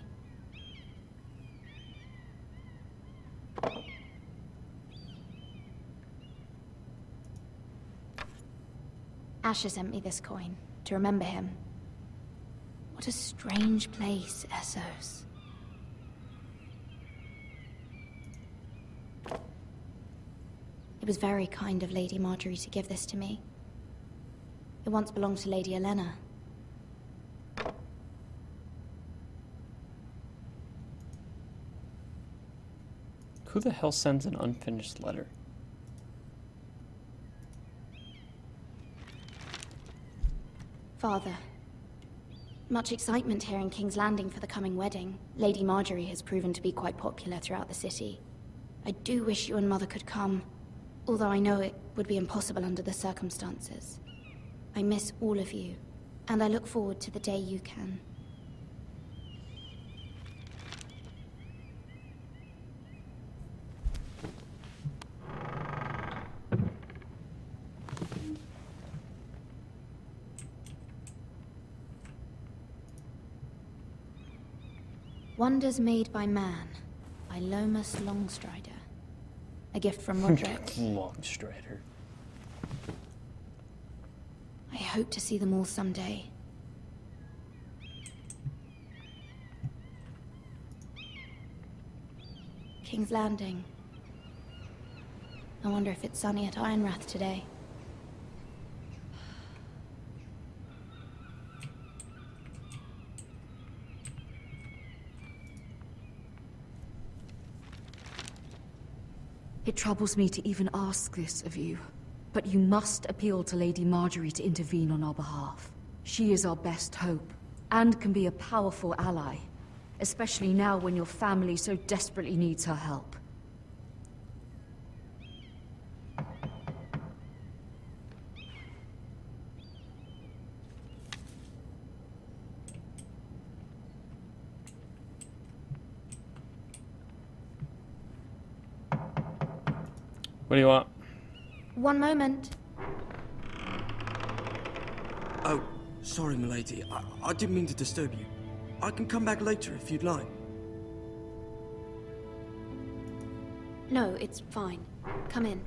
Asher sent me this coin to remember him. What a strange place, Essos. It was very kind of Lady Marjorie to give this to me. It once belonged to Lady Elena. Who the hell sends an unfinished letter? Father. Much excitement here in King's Landing for the coming wedding. Lady Marjorie has proven to be quite popular throughout the city. I do wish you and Mother could come, although I know it would be impossible under the circumstances. I miss all of you, and I look forward to the day you can. Wonders Made by Man, by Lomas Longstrider. A gift from Roderick. Longstrider. I hope to see them all someday. King's Landing. I wonder if it's sunny at Ironrath today. It troubles me to even ask this of you, but you must appeal to Lady Marjorie to intervene on our behalf. She is our best hope, and can be a powerful ally, especially now when your family so desperately needs her help. What do you want? One moment. Oh, sorry, milady. I didn't mean to disturb you. I can come back later if you'd like. No, it's fine. Come in.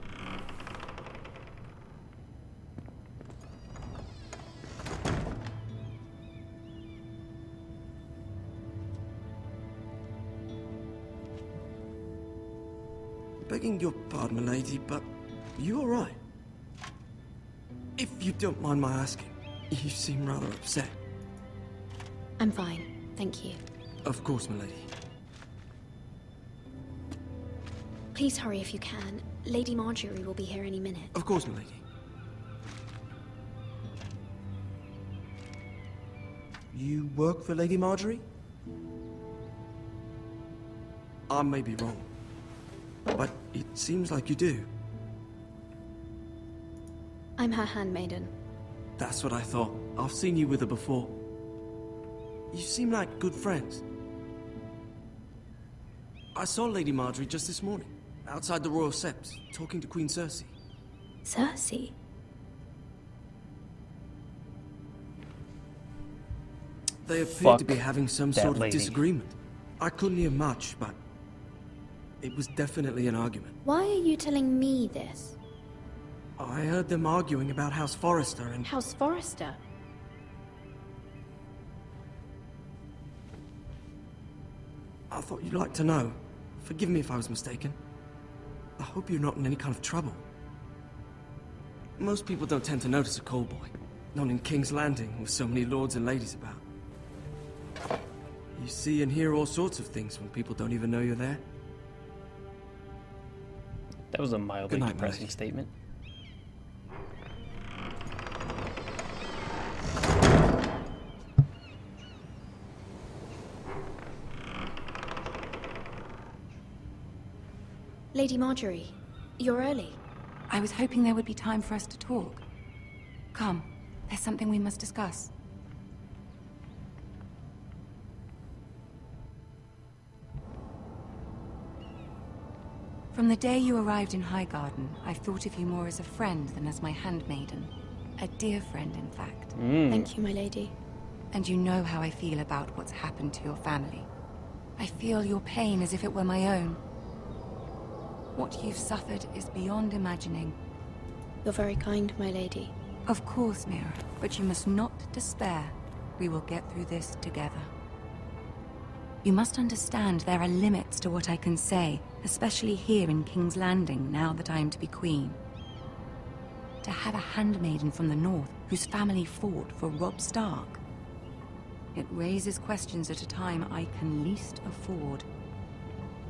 Begging your pardon, my lady, but you all right? If you don't mind my asking, you seem rather upset. I'm fine, thank you. Of course, my lady. Please hurry if you can. Lady Marjorie will be here any minute. Of course, my lady. You work for Lady Marjorie? I may be wrong, but it seems like you do. I'm her handmaiden. That's what I thought. I've seen you with her before. You seem like good friends. I saw Lady Marjorie just this morning, outside the Royal Sept, talking to Queen Cersei. Cersei? They appeared to be having some sort of disagreement. I couldn't hear much, but it was definitely an argument. Why are you telling me this? I heard them arguing about House Forrester and... House Forrester? I thought you'd like to know. Forgive me if I was mistaken. I hope you're not in any kind of trouble. Most people don't tend to notice a call boy. Not in King's Landing, with so many lords and ladies about. You see and hear all sorts of things when people don't even know you're there. That was a mildly depressing statement. Lady Marjorie, you're early. I was hoping there would be time for us to talk. Come, there's something we must discuss. From the day you arrived in Highgarden, I've thought of you more as a friend than as my handmaiden. A dear friend, in fact. Thank you, my lady. And you know how I feel about what's happened to your family. I feel your pain as if it were my own. What you've suffered is beyond imagining. You're very kind, my lady. Of course, Mira, but you must not despair. We will get through this together. You must understand there are limits to what I can say, especially here in King's Landing, now that I am to be queen. To have a handmaiden from the north whose family fought for Robb Stark. It raises questions at a time I can least afford.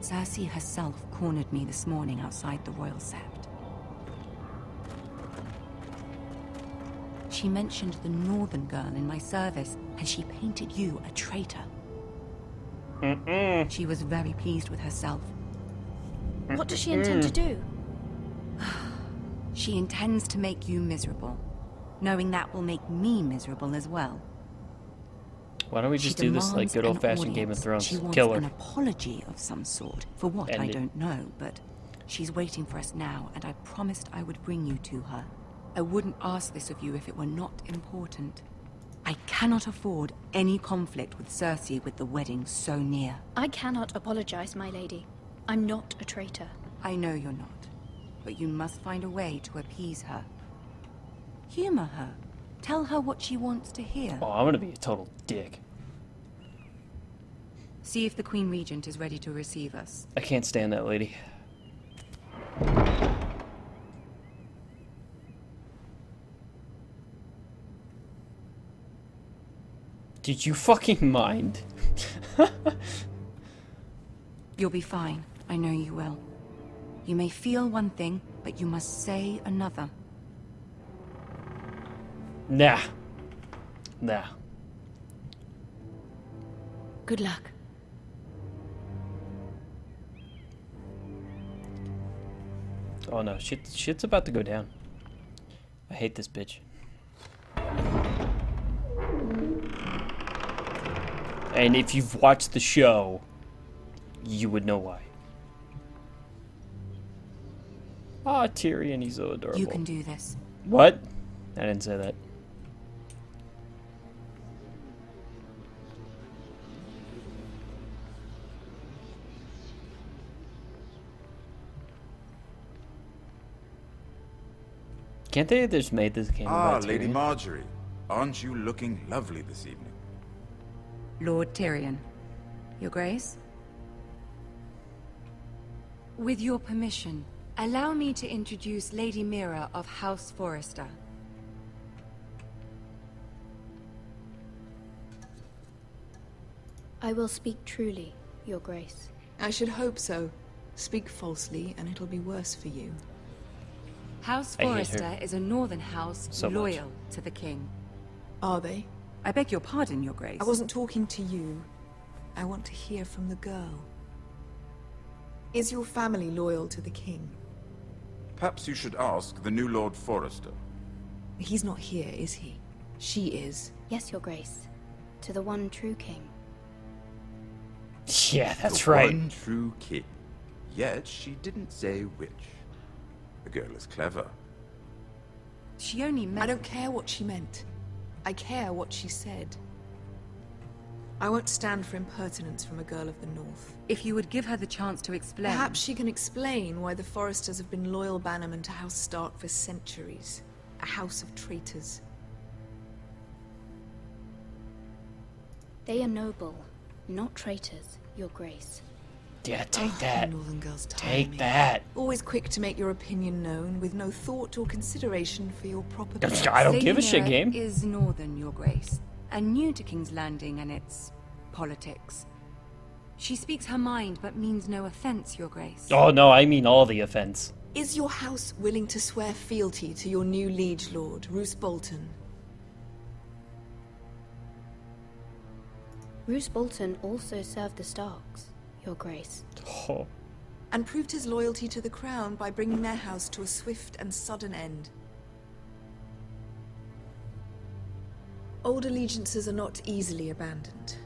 Cersei herself cornered me this morning outside the Royal Sept. She mentioned the northern girl in my service, and she painted you a traitor. She was very pleased with herself. What does she intend to do? She intends to make you miserable, knowing that will make me miserable as well. Why don't we just do this like good old-fashioned Game of Thrones? Kill her. An apology of some sort, for what I don't know, but she's waiting for us now, and I promised I would bring you to her. I wouldn't ask this of you if it were not important. I cannot afford any conflict with Cersei with the wedding so near. I cannot apologize, my lady. I'm not a traitor. I know you're not, but you must find a way to appease her. Humor her. Tell her what she wants to hear. Oh, I'm gonna be a total dick. See if the Queen Regent is ready to receive us. I can't stand that lady. Did you fucking mind? You'll be fine. I know you will. You may feel one thing, but you must say another. Nah. Nah. Good luck. Oh no, shit's about to go down. I hate this bitch. And if you've watched the show, you would know why. Ah, Tyrion, he's so adorable. You can do this. What? I didn't say that. Can't they have just made this game about Lady Tyrion? Marjorie. Aren't you looking lovely this evening? Lord Tyrion. Your Grace? With your permission, allow me to introduce Lady Mira of House Forrester. I will speak truly, Your Grace. I should hope so. Speak falsely, and it'll be worse for you. House I hate her Forrester is a northern house so much. loyal to the king. Are they? I beg your pardon, Your Grace. I wasn't talking to you. I want to hear from the girl. Is your family loyal to the king? Perhaps you should ask the new Lord Forrester. He's not here, is he? She is. Yes, Your Grace. To the one true king. Yeah, that's The right. one true king. Yet she didn't say which. The girl is clever. She only meant... I don't care what she meant. I care what she said. I won't stand for impertinence from a girl of the North. If you would give her the chance to explain... Perhaps she can explain why the Forresters have been loyal bannermen to House Stark for centuries. A house of traitors. They are noble, not traitors, Your Grace. Yeah, take that. Northern girls tire Take me. that. Always quick to make your opinion known, with no thought or consideration for your proper... I don't give a Lady shit, Mira game. is northern, Your Grace, and new to King's Landing and its politics. She speaks her mind, but means no offense, Your Grace. Oh no, I mean all the offense. Is your house willing to swear fealty to your new liege lord, Roose Bolton? Roose Bolton also served the Starks, Your Grace. Oh. And proved his loyalty to the crown by bringing their house to a swift and sudden end. Old allegiances are not easily abandoned.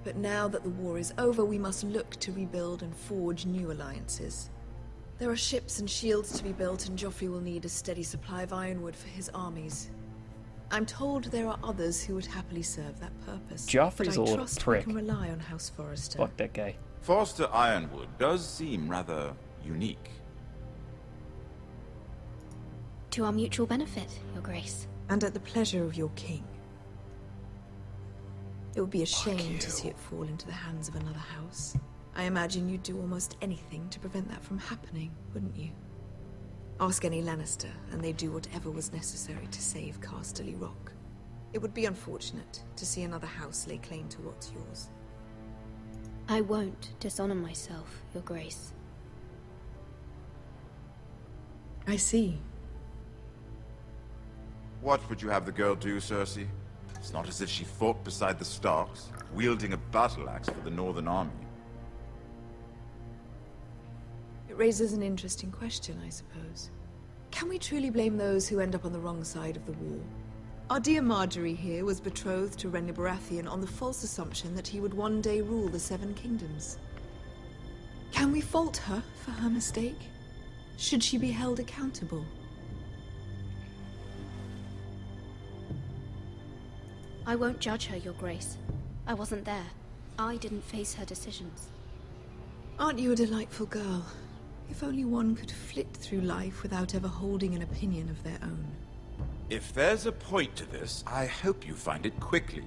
But now that the war is over, we must look to rebuild and forge new alliances. There are ships and shields to be built, and Joffrey will need a steady supply of ironwood for his armies. I'm told there are others who would happily serve that purpose. Joffrey's but a I little trust prick. we can rely on House Forrester. Fuck that guy. Forrester Ironwood does seem rather unique. To our mutual benefit, Your Grace. And at the pleasure of your king. It would be a shame to see it fall into the hands of another house. I imagine you'd do almost anything to prevent that from happening, wouldn't you? Ask any Lannister, and they'd do whatever was necessary to save Casterly Rock. It would be unfortunate to see another house lay claim to what's yours. I won't dishonor myself, Your Grace. I see. What would you have the girl do, Cersei? It's not as if she fought beside the Starks, wielding a battle axe for the Northern Army. It raises an interesting question, I suppose. Can we truly blame those who end up on the wrong side of the war? Our dear Marjorie here was betrothed to Renly Baratheon on the false assumption that he would one day rule the Seven Kingdoms. Can we fault her for her mistake? Should she be held accountable? I won't judge her, Your Grace. I wasn't there. I didn't face her decisions. Aren't you a delightful girl? If only one could flit through life without ever holding an opinion of their own. If there's a point to this, I hope you find it quickly.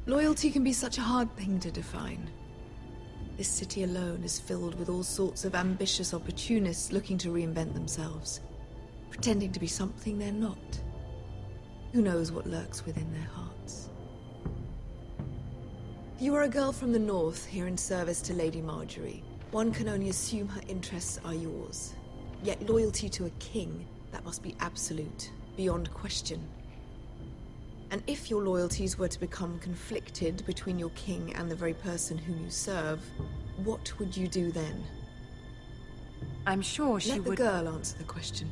Loyalty can be such a hard thing to define. This city alone is filled with all sorts of ambitious opportunists looking to reinvent themselves, pretending to be something they're not. Who knows what lurks within their hearts? You are a girl from the north, here in service to Lady Marjorie. One can only assume her interests are yours. Yet loyalty to a king, that must be absolute, beyond question. And if your loyalties were to become conflicted between your king and the very person whom you serve, what would you do then? I'm sure she Let the would... girl answer the question.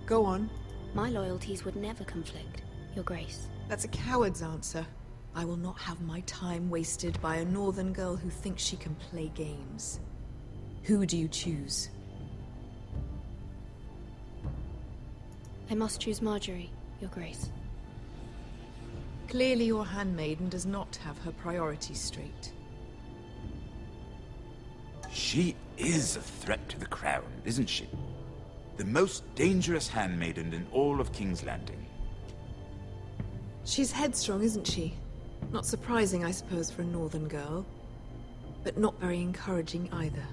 Go on. My loyalties would never conflict, Your Grace. That's a coward's answer. I will not have my time wasted by a northern girl who thinks she can play games. Who do you choose? I must choose Marjorie, Your Grace. Clearly your handmaiden does not have her priorities straight. She is a threat to the crown, isn't she? The most dangerous handmaiden in all of King's Landing. She's headstrong, isn't she? Not surprising, I suppose, for a northern girl. But not very encouraging either.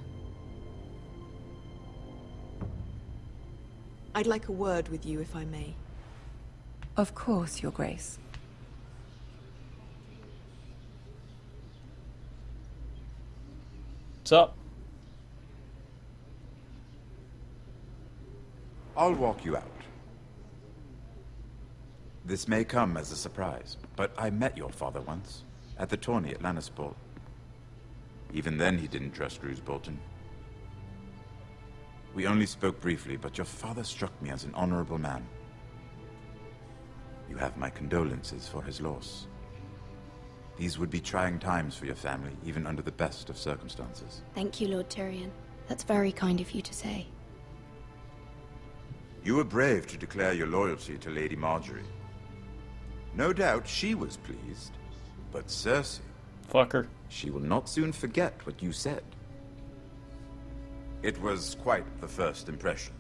I'd like a word with you, if I may. Of course, Your Grace. What's up? I'll walk you out. This may come as a surprise, but I met your father once, at the tourney at Lannisport. Even then he didn't trust Roose Bolton. We only spoke briefly, but your father struck me as an honorable man. You have my condolences for his loss. These would be trying times for your family, even under the best of circumstances. Thank you, Lord Tyrion. That's very kind of you to say. You were brave to declare your loyalty to Lady Margaery. No doubt she was pleased, but Cersei... Fuck her. She will not soon forget what you said. It was quite the first impression.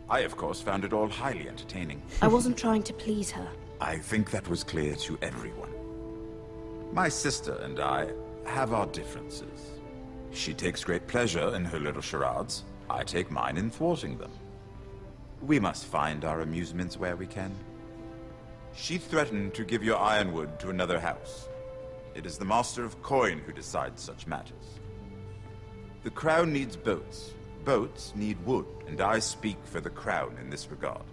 I, of course, found it all highly entertaining. I wasn't trying to please her. I think that was clear to everyone. My sister and I have our differences. She takes great pleasure in her little charades. I take mine in thwarting them. We must find our amusements where we can. She threatened to give your ironwood to another house. It is the Master of Coin who decides such matters. The Crown needs boats. Boats need wood, and I speak for the Crown in this regard,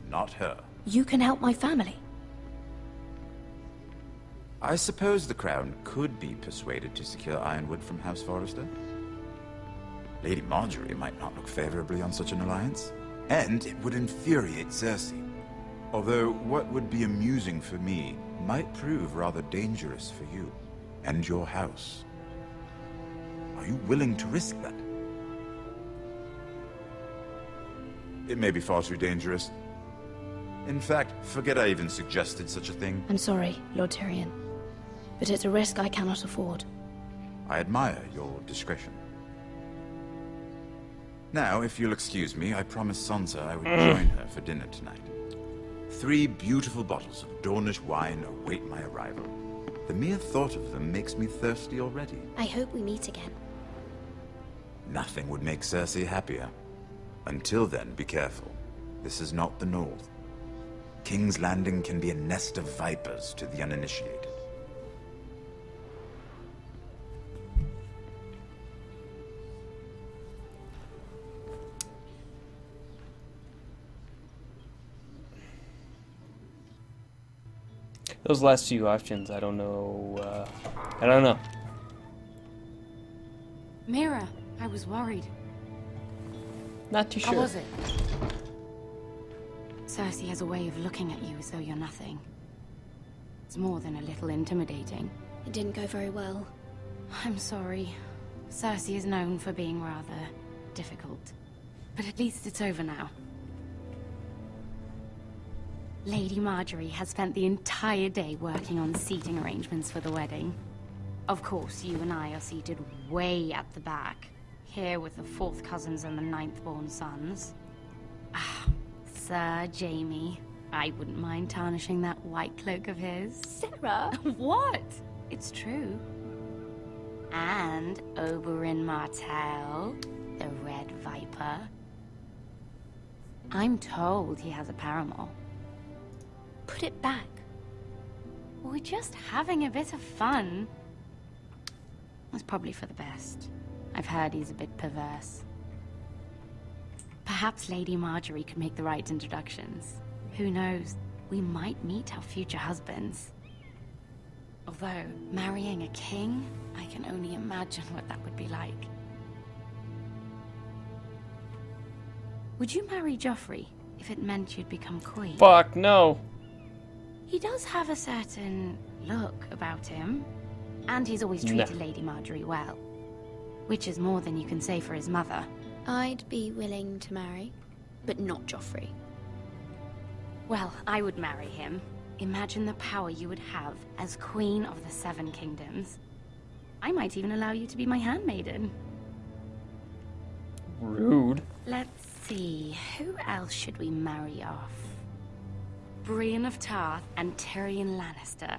not her. You can help my family. I suppose the Crown could be persuaded to secure ironwood from House Forrester. Lady Margaery might not look favorably on such an alliance, and it would infuriate Cersei. Although what would be amusing for me might prove rather dangerous for you and your house. Are you willing to risk that? It may be far too dangerous. In fact, forget I even suggested such a thing. I'm sorry, Lord Tyrion, but it's a risk I cannot afford. I admire your discretion. Now, if you'll excuse me, I promised Sansa I would join her for dinner tonight. 3 beautiful bottles of Dornish wine await my arrival. The mere thought of them makes me thirsty already. I hope we meet again. Nothing would make Cersei happier. Until then, be careful. This is not the North. King's Landing can be a nest of vipers to the uninitiated. Those last few options, I don't know. I don't know. Mira, I was worried. Not too sure. How was it? Cersei has a way of looking at you as though you're nothing. It's more than a little intimidating. It didn't go very well. I'm sorry. Cersei is known for being rather difficult. But at least it's over now. Lady Margaery has spent the entire day working on seating arrangements for the wedding. Of course, you and I are seated way at the back, here with the 4th cousins and the 9th-born sons. Ah, Sir Jaime. I wouldn't mind tarnishing that white cloak of his. Sarah! What? It's true. And Oberyn Martell, the Red Viper. I'm told he has a paramour. Put it back. We're just having a bit of fun. It's probably for the best. I've heard he's a bit perverse. Perhaps Lady Margaery could make the right introductions. Who knows? We might meet our future husbands. Although, marrying a king, I can only imagine what that would be like. Would you marry Joffrey if it meant you'd become queen? Fuck no. He does have a certain look about him, and he's always treated Lady Margaery well, which is more than you can say for his mother. I'd be willing to marry, but not Joffrey. Well, I would marry him. Imagine the power you would have as Queen of the 7 Kingdoms. I might even allow you to be my handmaiden. Rude. Let's see, who else should we marry off? Brienne of Tarth and Tyrion Lannister.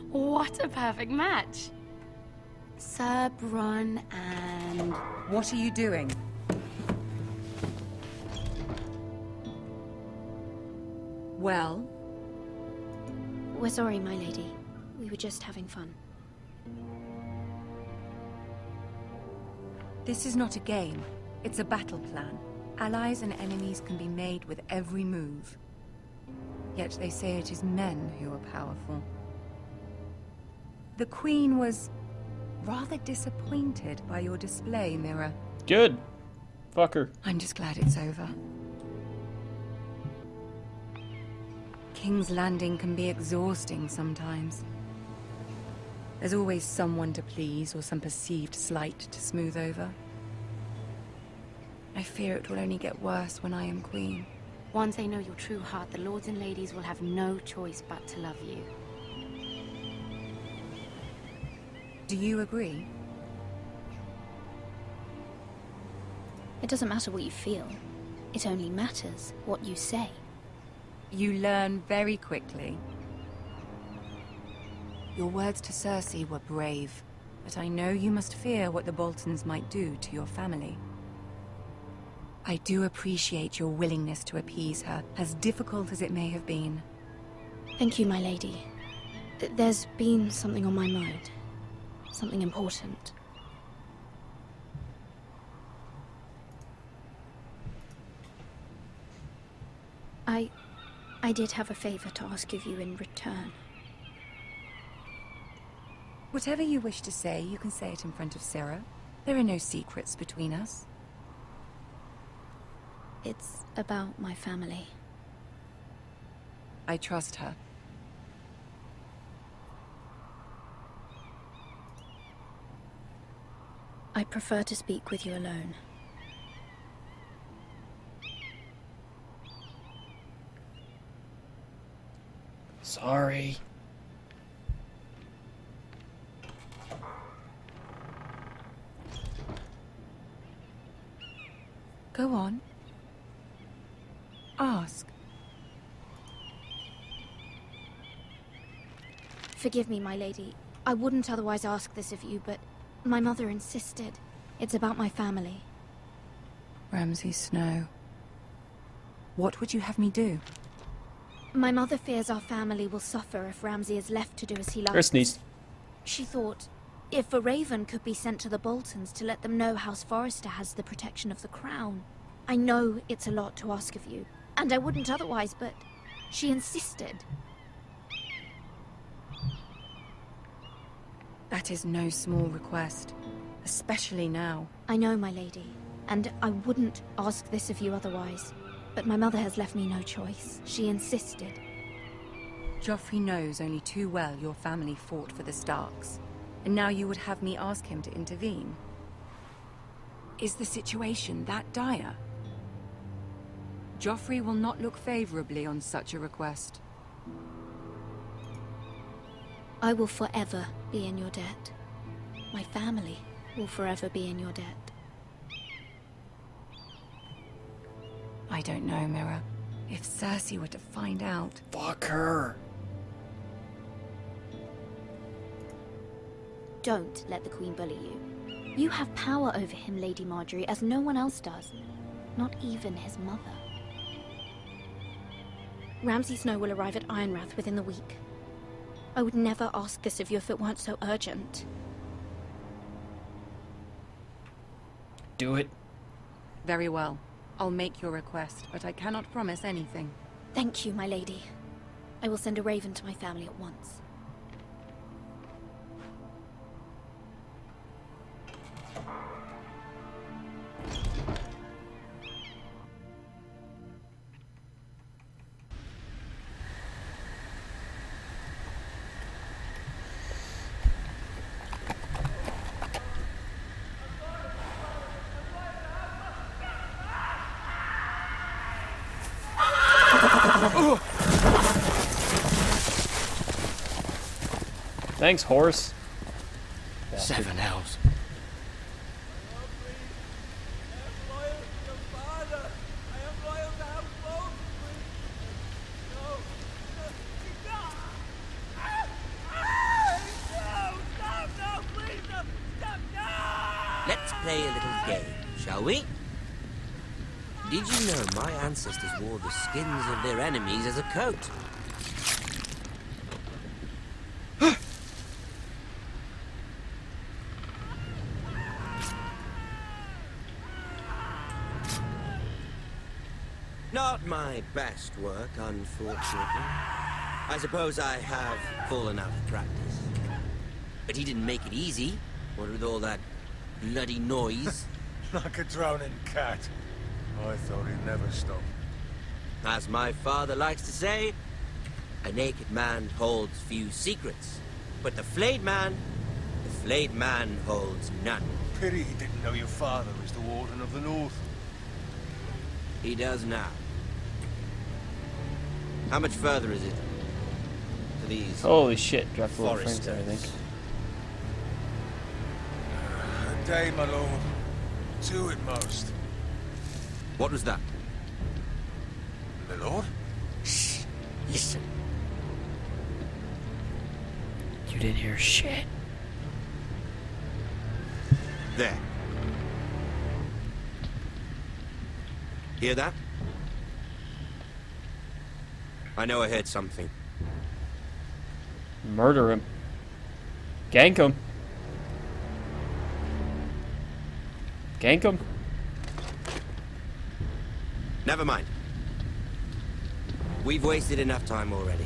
What a perfect match! Sir Bronn and... What are you doing? Well? We're sorry, my lady. We were just having fun. This is not a game. It's a battle plan. Allies and enemies can be made with every move. Yet they say it is men who are powerful. The Queen was rather disappointed by your display, Mira. Good. Fuck her. I'm just glad it's over. King's Landing can be exhausting sometimes. There's always someone to please or some perceived slight to smooth over. I fear it will only get worse when I am queen. Once they know your true heart, the lords and ladies will have no choice but to love you. Do you agree? It doesn't matter what you feel. It only matters what you say. You learn very quickly. Your words to Cersei were brave, but I know you must fear what the Boltons might do to your family. I do appreciate your willingness to appease her, as difficult as it may have been. Thank you, my lady. There's been something on my mind. Something important. I did have a favor to ask of you in return. Whatever you wish to say, you can say it in front of Sarah. There are no secrets between us. It's about my family. I trust her. I prefer to speak with you alone. Sorry. Go on. Ask. Forgive me, my lady. I wouldn't otherwise ask this of you, but my mother insisted. It's about my family. Ramsay Snow. What would you have me do? My mother fears our family will suffer if Ramsay is left to do as he likes. Her sneeze. She thought, if a raven could be sent to the Boltons to let them know House Forrester has the protection of the crown. I know it's a lot to ask of you, and I wouldn't otherwise, but she insisted. That is no small request, especially now. I know, my lady, and I wouldn't ask this of you otherwise. But my mother has left me no choice. She insisted. Joffrey knows only too well your family fought for the Starks, and now you would have me ask him to intervene. Is the situation that dire? Joffrey will not look favorably on such a request. I will forever be in your debt. My family will forever be in your debt. I don't know, Mira. If Cersei were to find out... Fuck her. Don't let the Queen bully you. You have power over him, Lady Margaery, as no one else does. Not even his mother. Ramsay Snow will arrive at Ironrath within the week. I would never ask this of you if it weren't so urgent. Do it. Very well. I'll make your request, but I cannot promise anything. Thank you, my lady. I will send a raven to my family at once. Thanks, horse. 7 elves. murder! I am loyal to House Bolton! No! No! Stop! No! Please! No! Stop! No! Let's play a little game, shall we? Did you know my ancestors wore the skins of their enemies as a coat? Not my best work, unfortunately. I suppose I have fallen out of practice. But he didn't make it easy, what with all that bloody noise. Like a drowning cat. I thought he'd never stop. As my father likes to say, a naked man holds few secrets. But the flayed man holds none. Pity he didn't know your father was the Warden of the North. He does now. How much further is it to these? Holy shit! Dropped a little frames there, I think. A day, my lord. 2 at most. What was that? My lord? Shh. Listen. You didn't hear shit. There. Hear that? I know I heard something. Murder him. Gank him. Gank him. Never mind. We've wasted enough time already.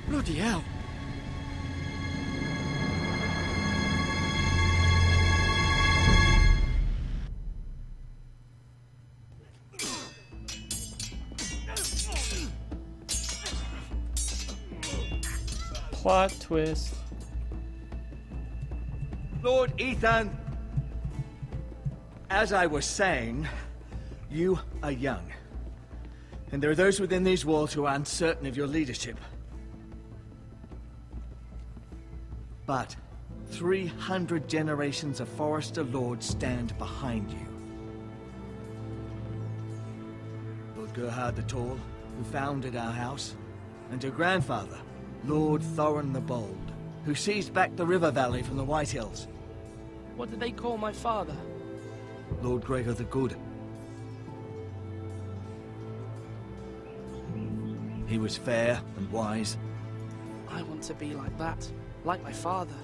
Bloody hell. Plot twist. Lord Ethan, as I was saying, you are young. And there are those within these walls who are uncertain of your leadership. But 300 generations of Forrester Lords stand behind you. Lord Gerhard the Tall, who founded our house, and your grandfather, Lord Thorin the Bold, who seized back the river valley from the White Hills. What did they call my father? Lord Gregor the Good. He was fair and wise. I want to be like that. Like my father.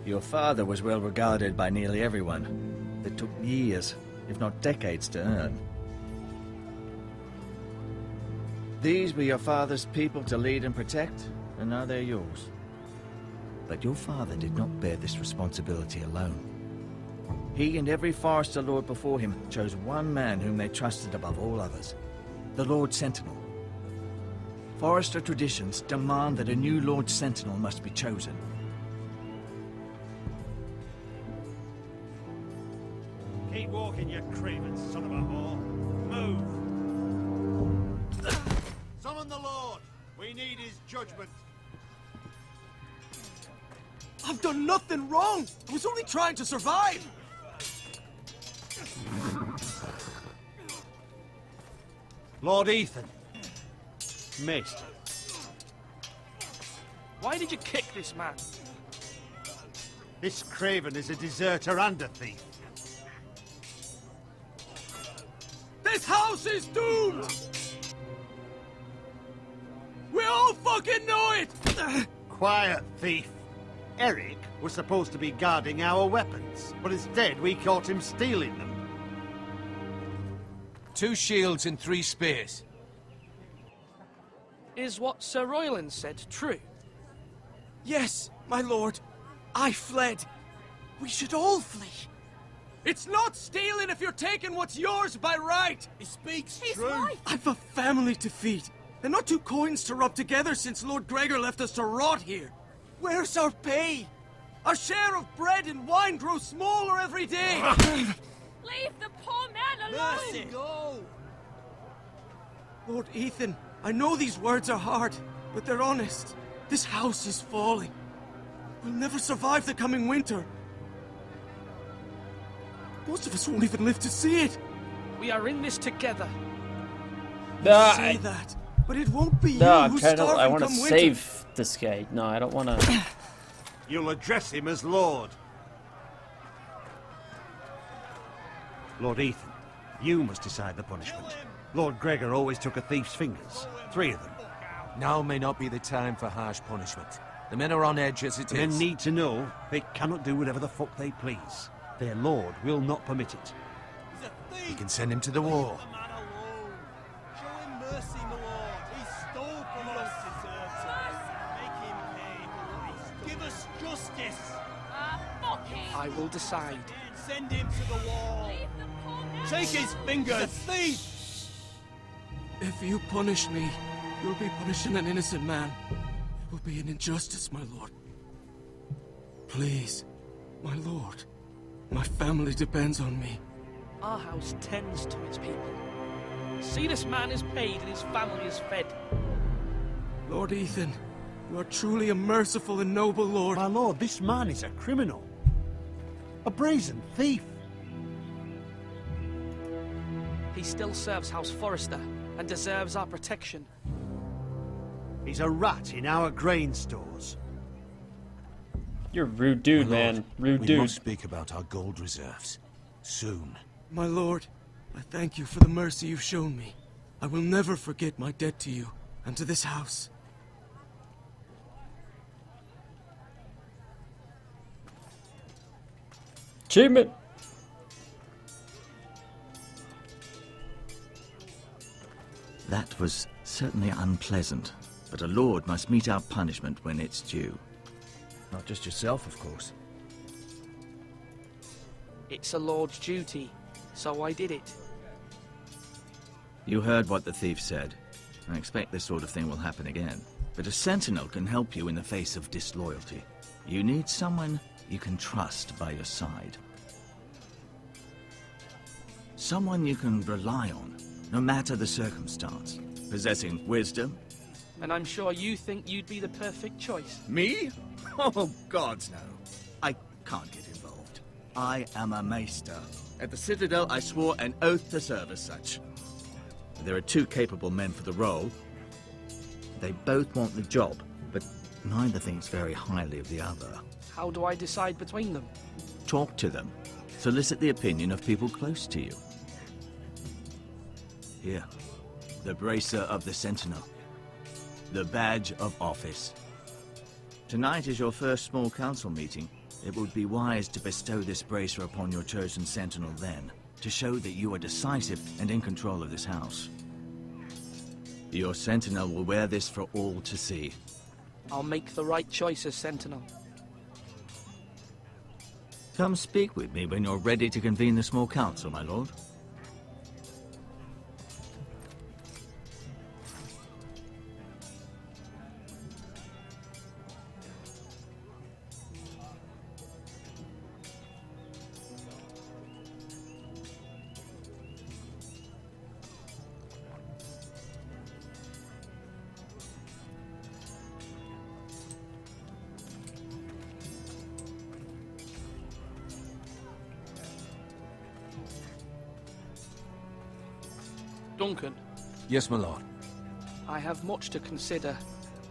Your father was well regarded by nearly everyone. It took years, if not decades, to earn. These were your father's people to lead and protect, and now they're yours. But your father did not bear this responsibility alone. He and every Forrester Lord before him chose one man whom they trusted above all others, the Lord Sentinel. Forrester traditions demand that a new Lord Sentinel must be chosen. Keep walking, you craven son of a whore. Move! Summon the Lord! We need his judgment. I've done nothing wrong! I was only trying to survive! Lord Ethan. Missed. Why did you kick this man? This craven is a deserter and a thief. This house is doomed! We all fucking know it! Quiet, thief. Eric was supposed to be guarding our weapons, but instead we caught him stealing them. 2 shields and 3 spears. Is what Sir Royland said true? Yes, my lord. I fled. We should all flee. It's not stealing if you're taking what's yours by right! He speaks true. I've a family to feed. And not 2 coins to rub together since Lord Gregor left us to rot here. Where's our pay? Our share of bread and wine grows smaller every day. Leave the poor man alone! Mercy. Go. Lord Ethan, I know these words are hard, but they're honest. This house is falling. We'll never survive the coming winter. Most of us won't even live to see it. We are in this together. Say that, but it won't be you who's starving I want to come winter. save this guy. No, I don't want to. You'll address him as Lord. Lord Ethan, you must decide the punishment. Lord Gregor always took a thief's fingers. 3 of them. Now may not be the time for harsh punishment. The men are on edge as it The men is. need to know they cannot do whatever the fuck they please. Their lord will not permit it. You can send him to the war. Show him mercy, my lord. He stole from us. Make him pay. Give us justice. Fuck him! I will decide. Send him to the wall. Take his fingers. The thief. If you punish me, you'll be punishing an innocent man. It will be an injustice, my lord. Please, my lord. My family depends on me. Our house tends to its people. See, this man is paid and his family is fed. Lord Ethan, you are truly a merciful and noble lord. My lord, this man is a criminal. A brazen thief. He still serves House Forrester and deserves our protection. He's a rat in our grain stores. You're a rude dude, man. Rude we dude. must speak about our gold reserves. Soon. My lord, I thank you for the mercy you've shown me. I will never forget my debt to you and to this house. Achievement. That was certainly unpleasant, but a lord must mete out punishment when it's due. Not just yourself, of course. It's a lord's duty, so I did it. You heard what the thief said. I expect this sort of thing will happen again. But a sentinel can help you in the face of disloyalty. You need someone you can trust by your side. Someone you can rely on, no matter the circumstance. Possessing wisdom. And I'm sure you think you'd be the perfect choice. Me? Oh, gods no. I can't get involved. I am a maester. At the Citadel, I swore an oath to serve as such. There are 2 capable men for the role. They both want the job, but neither thinks very highly of the other. How do I decide between them? Talk to them. Solicit the opinion of people close to you. Here, the bracer of the Sentinel. The badge of office. Tonight is your first small council meeting. It would be wise to bestow this bracer upon your chosen sentinel then, to show that you are decisive and in control of this house. Your sentinel will wear this for all to see. I'll make the right choice as sentinel. Come speak with me when you're ready to convene the small council, my lord. Duncan. Yes, my lord. I have much to consider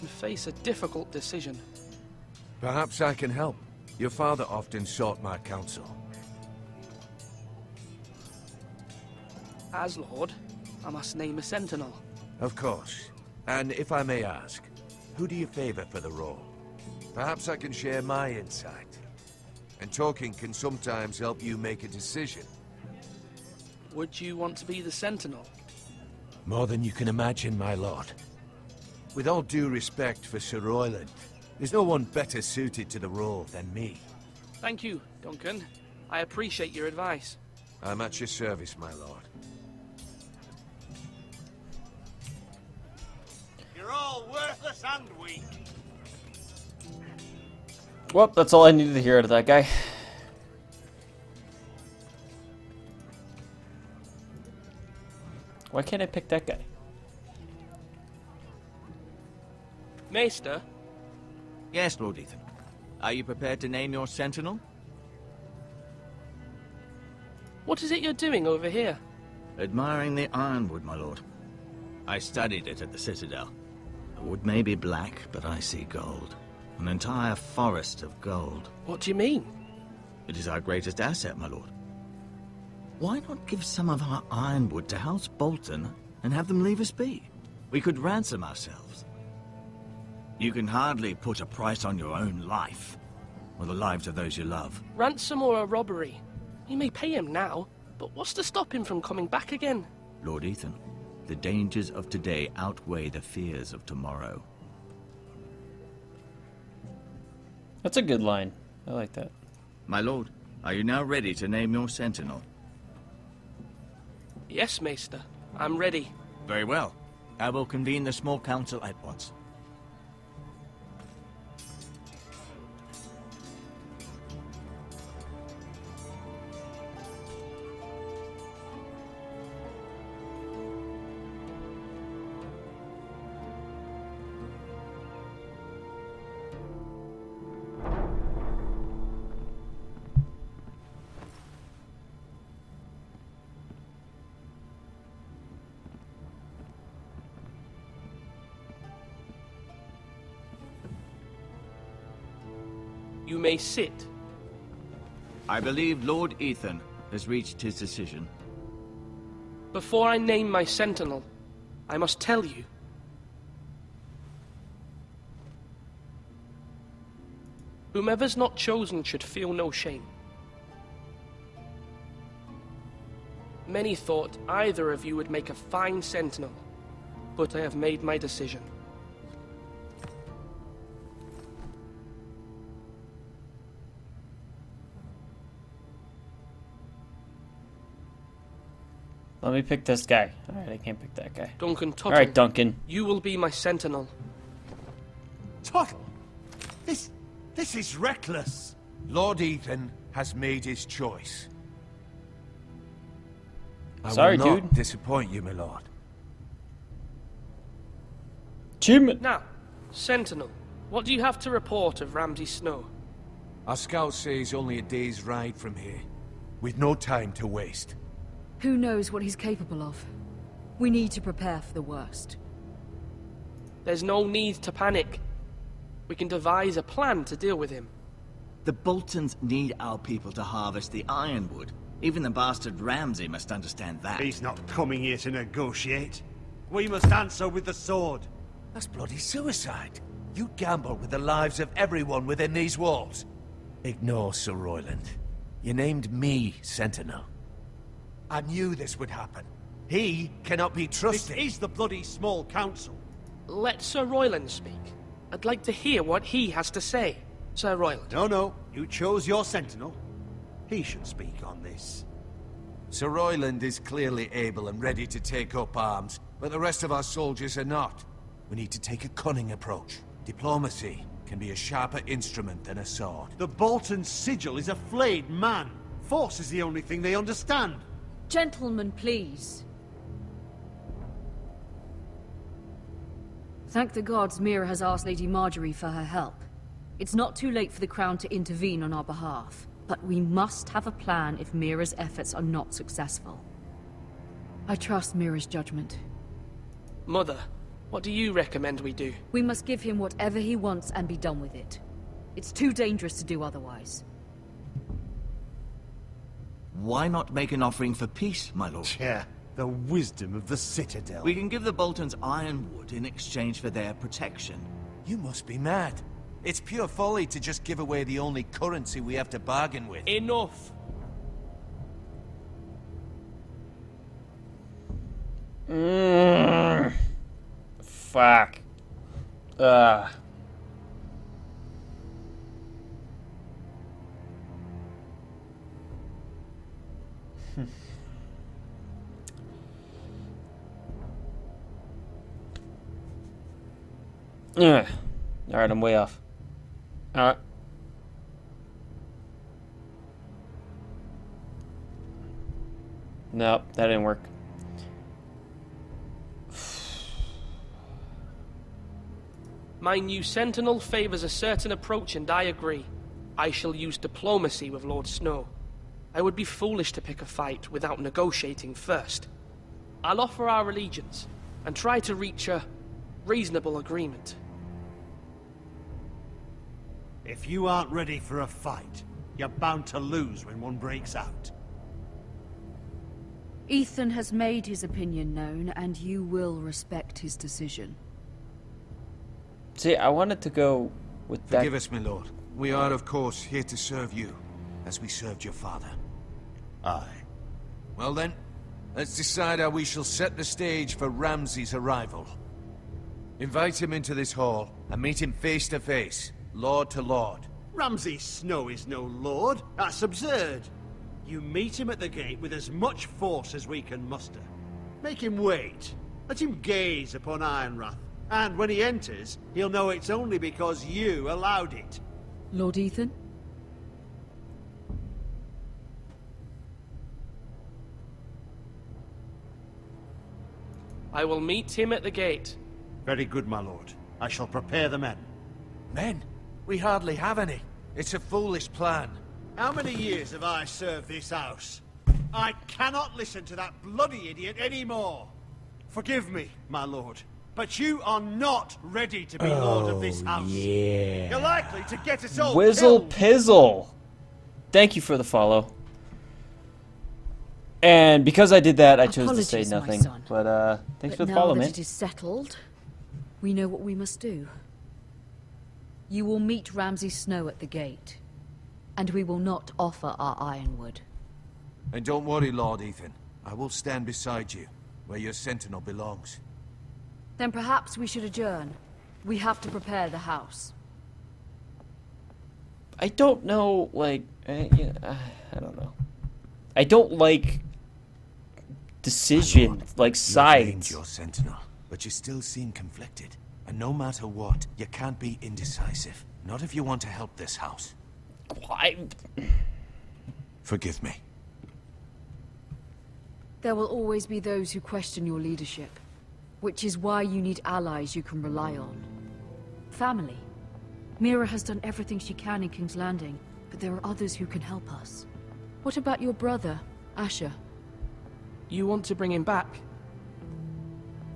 and face a difficult decision. Perhaps I can help. Your father often sought my counsel. As Lord, I must name a sentinel. Of course. And if I may ask, who do you favor for the role? Perhaps I can share my insight. And talking can sometimes help you make a decision. Would you want to be the Sentinel? More than you can imagine, my lord. With all due respect for Sir Royland, there's no one better suited to the role than me. Thank you, Duncan. I appreciate your advice. I'm at your service, my lord. You're all worthless and weak. Well, that's all I needed to hear out of that guy. Why can't I pick that guy? Maester? Yes, Lord Ethan. Are you prepared to name your sentinel? What is it you're doing over here? Admiring the ironwood, my lord. I studied it at the Citadel. The wood may be black, but I see gold. An entire forest of gold. What do you mean? It is our greatest asset, my lord. Why not give some of our ironwood to House Bolton and have them leave us be? We could ransom ourselves. You can hardly put a price on your own life, or the lives of those you love. Ransom or a robbery? We may pay him now, but what's to stop him from coming back again? Lord Ethan, the dangers of today outweigh the fears of tomorrow. That's a good line. I like that. My lord, are you now ready to name your sentinel? Yes, Maester. I'm ready. Very well. I will convene the small council at once. You may sit. I believe Lord Ethan has reached his decision. Before I name my sentinel, I must tell you. Whomever's not chosen should feel no shame. Many thought either of you would make a fine sentinel, but I have made my decision. Let me pick this guy. Alright, I can't pick that guy. Duncan Tuttle. Alright, Duncan. You will be my sentinel. Tuttle! This is reckless. Lord Ethan has made his choice. Sorry, I will not dude. disappoint you, my lord. Achievement. Now, sentinel, what do you have to report of Ramsay Snow? Our scouts say he's only a day's ride from here, with no time to waste. Who knows what he's capable of? We need to prepare for the worst. There's no need to panic. We can devise a plan to deal with him. The Boltons need our people to harvest the ironwood. Even the bastard Ramsay must understand that. He's not coming here to negotiate. We must answer with the sword. That's bloody suicide. You gamble with the lives of everyone within these walls. Ignore Sir Royland. You named me Sentinel. I knew this would happen. He cannot be trusted. This is the bloody small council. Let Sir Royland speak. I'd like to hear what he has to say. Sir Royland. No. You chose your sentinel. He should speak on this. Sir Royland is clearly able and ready to take up arms, but the rest of our soldiers are not. We need to take a cunning approach. Diplomacy can be a sharper instrument than a sword. The Bolton sigil is a flayed man. Force is the only thing they understand. Gentlemen, please. Thank the gods Mira has asked Lady Marjorie for her help. It's not too late for the Crown to intervene on our behalf, but we must have a plan if Mira's efforts are not successful. I trust Mira's judgment. Mother, what do you recommend we do? We must give him whatever he wants and be done with it. It's too dangerous to do otherwise. Why not make an offering for peace, my lord? Yeah, the wisdom of the Citadel. We can give the Boltons ironwood in exchange for their protection. You must be mad. It's pure folly to just give away the only currency we have to bargain with. Enough! Fuck. Alright, I'm way off. Alright. Nope, that didn't work. My new sentinel favors a certain approach, and I agree. I shall use diplomacy with Lord Snow. I would be foolish to pick a fight without negotiating first. I'll offer our allegiance, and try to reach a reasonable agreement. If you aren't ready for a fight, you're bound to lose when one breaks out. Ethan has made his opinion known, and you will respect his decision. See, I wanted to go with that. Forgive us, my lord. We are, of course, here to serve you, as we served your father. Aye. Well then, let's decide how we shall set the stage for Ramsay's arrival. Invite him into this hall, and meet him face to face, lord to lord. Ramsay Snow is no lord. That's absurd. You meet him at the gate with as much force as we can muster. Make him wait. Let him gaze upon Ironrath. And when he enters, he'll know it's only because you allowed it. Lord Ethan? I will meet him at the gate. Very good, my lord. I shall prepare the men. Men? We hardly have any. It's a foolish plan. How many years have I served this house? I cannot listen to that bloody idiot anymore. Forgive me, my lord, but you are not ready to be lord of this house. Yeah. You're likely to get us all Whizzle killed. Pizzle. Thank you for the follow. And because I did that, I chose to say Apologies, my nothing. son. But thanks for the now follow, that man. it is settled, we know what we must do. You will meet Ramsay Snow at the gate, and we will not offer our ironwood. And don't worry, Lord Ethan. I will stand beside you, where your sentinel belongs. Then perhaps we should adjourn. We have to prepare the house. I don't know, like, I don't know. I don't like decision, like sides. You're your sentinel, but you still seem conflicted. And no matter what, you can't be indecisive. Not if you want to help this house. Why? Forgive me. There will always be those who question your leadership, which is why you need allies you can rely on. Family. Mira has done everything she can in King's Landing, but there are others who can help us. What about your brother, Asher? You want to bring him back?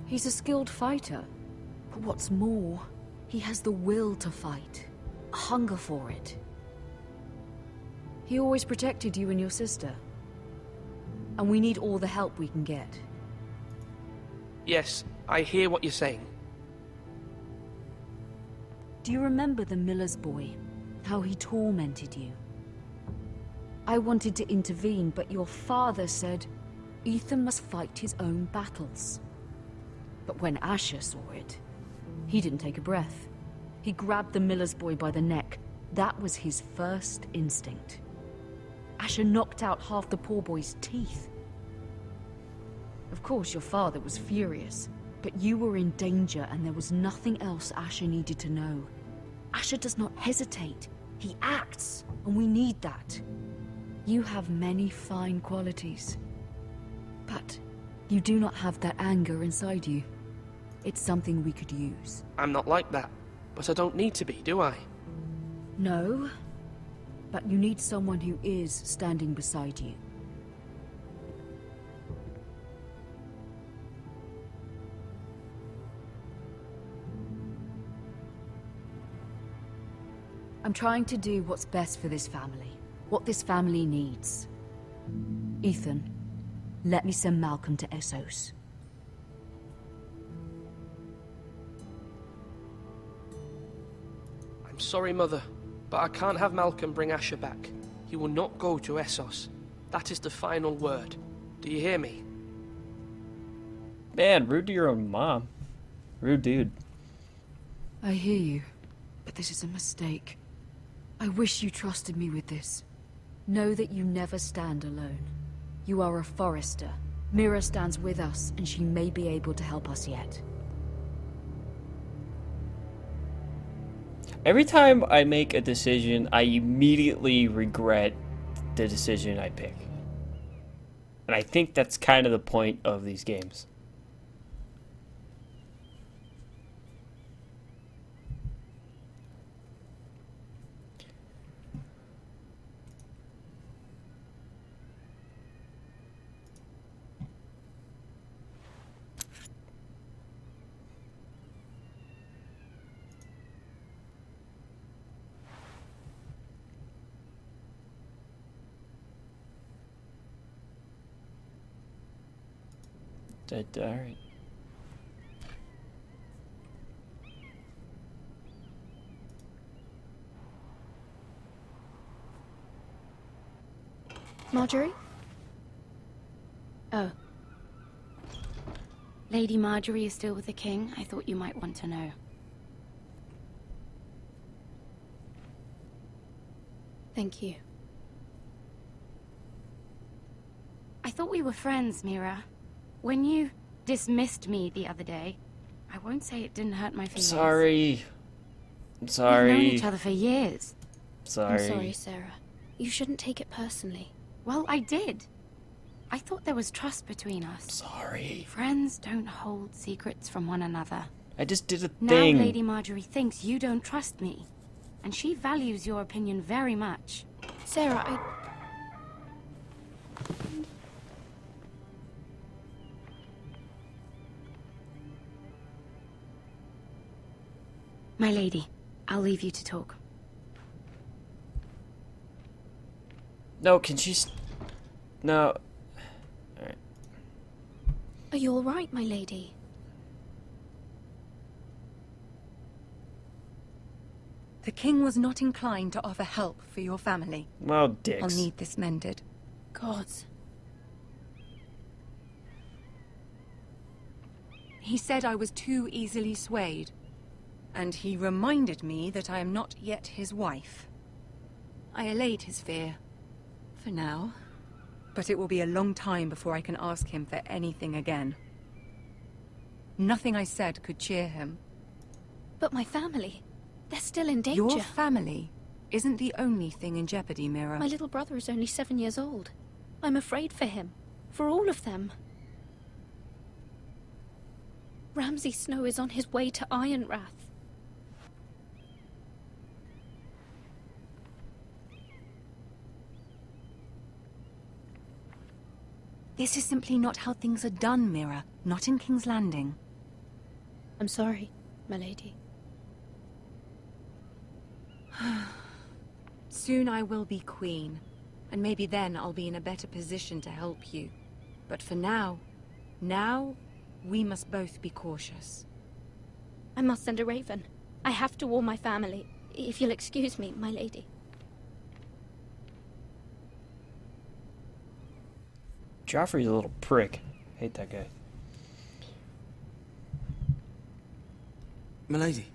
He's a skilled fighter, but what's more, he has the will to fight, a hunger for it. He always protected you and your sister, and we need all the help we can get. Yes, I hear what you're saying. Do you remember the miller's boy? How he tormented you? I wanted to intervene, but your father said Ethan must fight his own battles. But when Asher saw it, he didn't take a breath. He grabbed the miller's boy by the neck. That was his first instinct. Asher knocked out half the poor boy's teeth. Of course, your father was furious, but you were in danger and there was nothing else Asher needed to know. Asher does not hesitate. He acts, and we need that. You have many fine qualities, but you do not have that anger inside you. It's something we could use. I'm not like that, but I don't need to be, do I? No, but you need someone who is standing beside you. I'm trying to do what's best for this family, what this family needs. Ethan, let me send Malcolm to Essos. I'm sorry, Mother, but I can't have Malcolm bring Asher back. He will not go to Essos. That is the final word. Do you hear me? Man, rude to your own mom. Rude dude. I hear you, but this is a mistake. I wish you trusted me with this. Know that you never stand alone. You are a Forrester. Mira stands with us, and she may be able to help us yet. Every time I make a decision, I immediately regret the decision I pick. And I think that's kind of the point of these games. Alright. Marjorie? Oh. Lady Marjorie is still with the king. I thought you might want to know. Thank you. I thought we were friends, Mira. When you dismissed me the other day, I won't say it didn't hurt my feelings. Sorry. I'm sorry. We've known each other for years. Sorry. I'm sorry, Sarah. You shouldn't take it personally. Well, I did. I thought there was trust between us. Sorry. Friends don't hold secrets from one another. I just did a Now thing. Lady Marjorie thinks you don't trust me. And she values your opinion very much. Sarah, My lady, I'll leave you to talk. No, can she... No. Alright. are you all right, my lady? The king was not inclined to offer help for your family. Well, dicks. I'll need this mended. Gods. He said I was too easily swayed. And he reminded me that I am not yet his wife. I allayed his fear. For now. But it will be a long time before I can ask him for anything again. Nothing I said could cheer him. But my family, they're still in danger. Your family isn't the only thing in jeopardy, Mira. My little brother is only 7 years old. I'm afraid for him. For all of them. Ramsay Snow is on his way to Ironrath. This is simply not how things are done, Mira. Not in King's Landing. I'm sorry, my lady. Soon I will be queen, and maybe then I'll be in a better position to help you. But for now, we must both be cautious. I must send a raven. I have to warn my family. If you'll excuse me, my lady. Joffrey's a little prick. Hate that guy. Milady.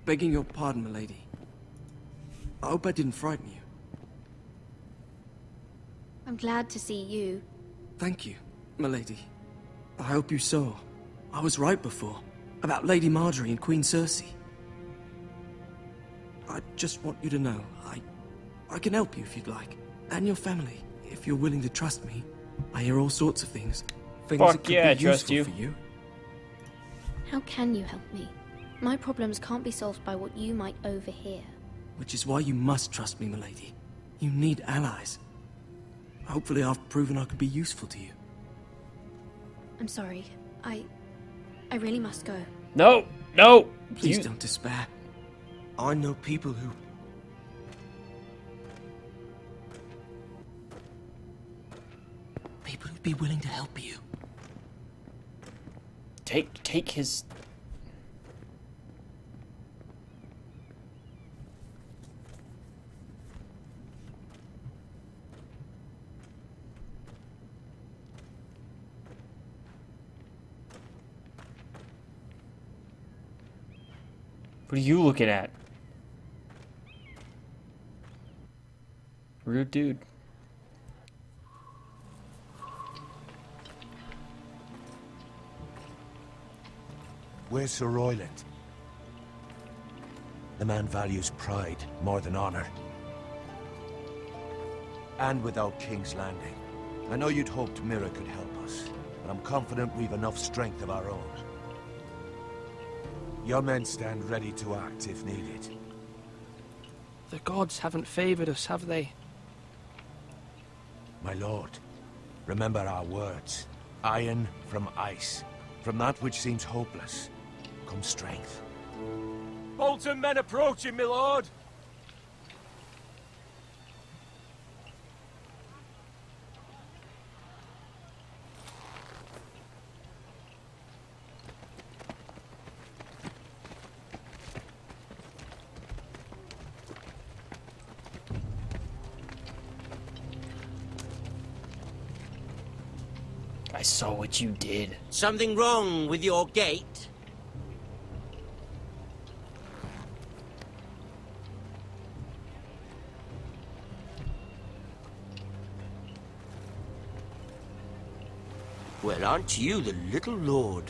Begging your pardon, milady. I hope I didn't frighten you. I'm glad to see you. Thank you, milady. I hope you saw. I was right before. About Lady Marjorie and Queen Cersei. I just want you to know, I can help you if you'd like. And your family, if you're willing to trust me. I hear all sorts of things. Things Fuck that could yeah, I be trust useful you. for you. How can you help me? My problems can't be solved by what you might overhear. Which is why you must trust me, milady. You need allies. Hopefully I've proven I could be useful to you. I'm sorry. I really must go. No, no. Please don't despair. I know people who... People who'd be willing to help you. Take his... What are you looking at? Rude dude. Where's Sir Royland? The man values pride more than honor. And without King's Landing. I know you'd hoped Mira could help us, but I'm confident we've enough strength of our own. Your men stand ready to act if needed. The gods haven't favored us, have they? My lord, remember our words. Iron from ice. From that which seems hopeless, comes strength. Bolton men approaching, my lord! I saw what you did. Something wrong with your gate? Well, aren't you the little lord?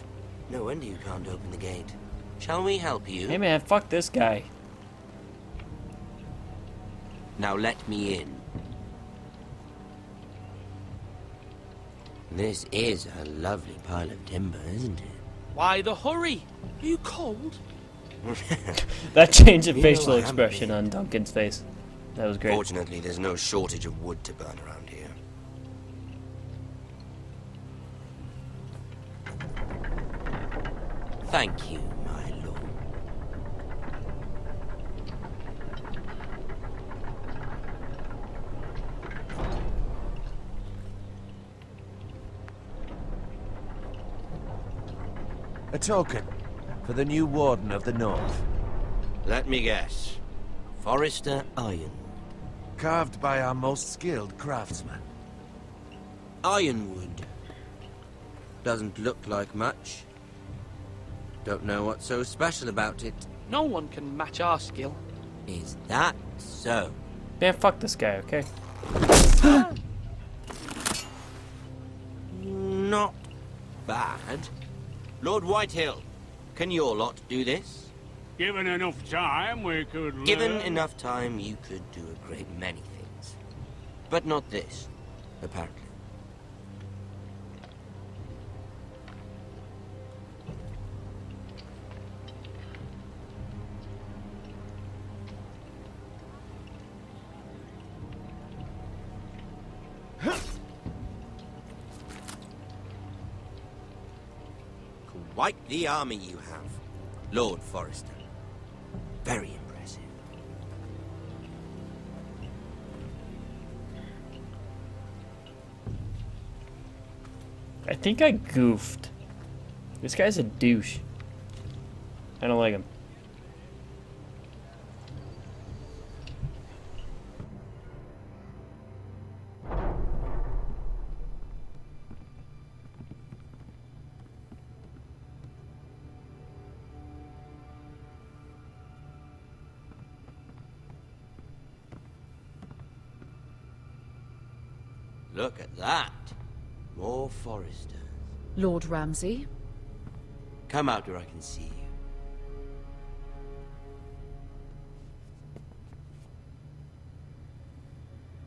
No wonder you can't open the gate. Shall we help you? Hey man, fuck this guy. Now let me in. This is a lovely pile of timber, isn't it? Why the hurry? Are you cold? That change of You facial know I am expression big. on Duncan's face. That was great. Fortunately, there's no shortage of wood to burn around here. Thank you, my lord. A token for the new Warden of the North. Let me guess. Forrester Iron. Carved by our most skilled craftsman. Ironwood. Doesn't look like much. Don't know what's so special about it. No one can match our skill. Is that so? Man, fuck this guy, okay? Not bad. Lord Whitehill, can your lot do this? Given enough time, we could Given learn. enough time, you could do a great many things. But not this, apparently. Quite the army you have, Lord Forrester. Very impressive. I think I goofed. This guy's a douche. I don't like him. Look at that. More Forresters. Lord Ramsay? Come out where I can see you.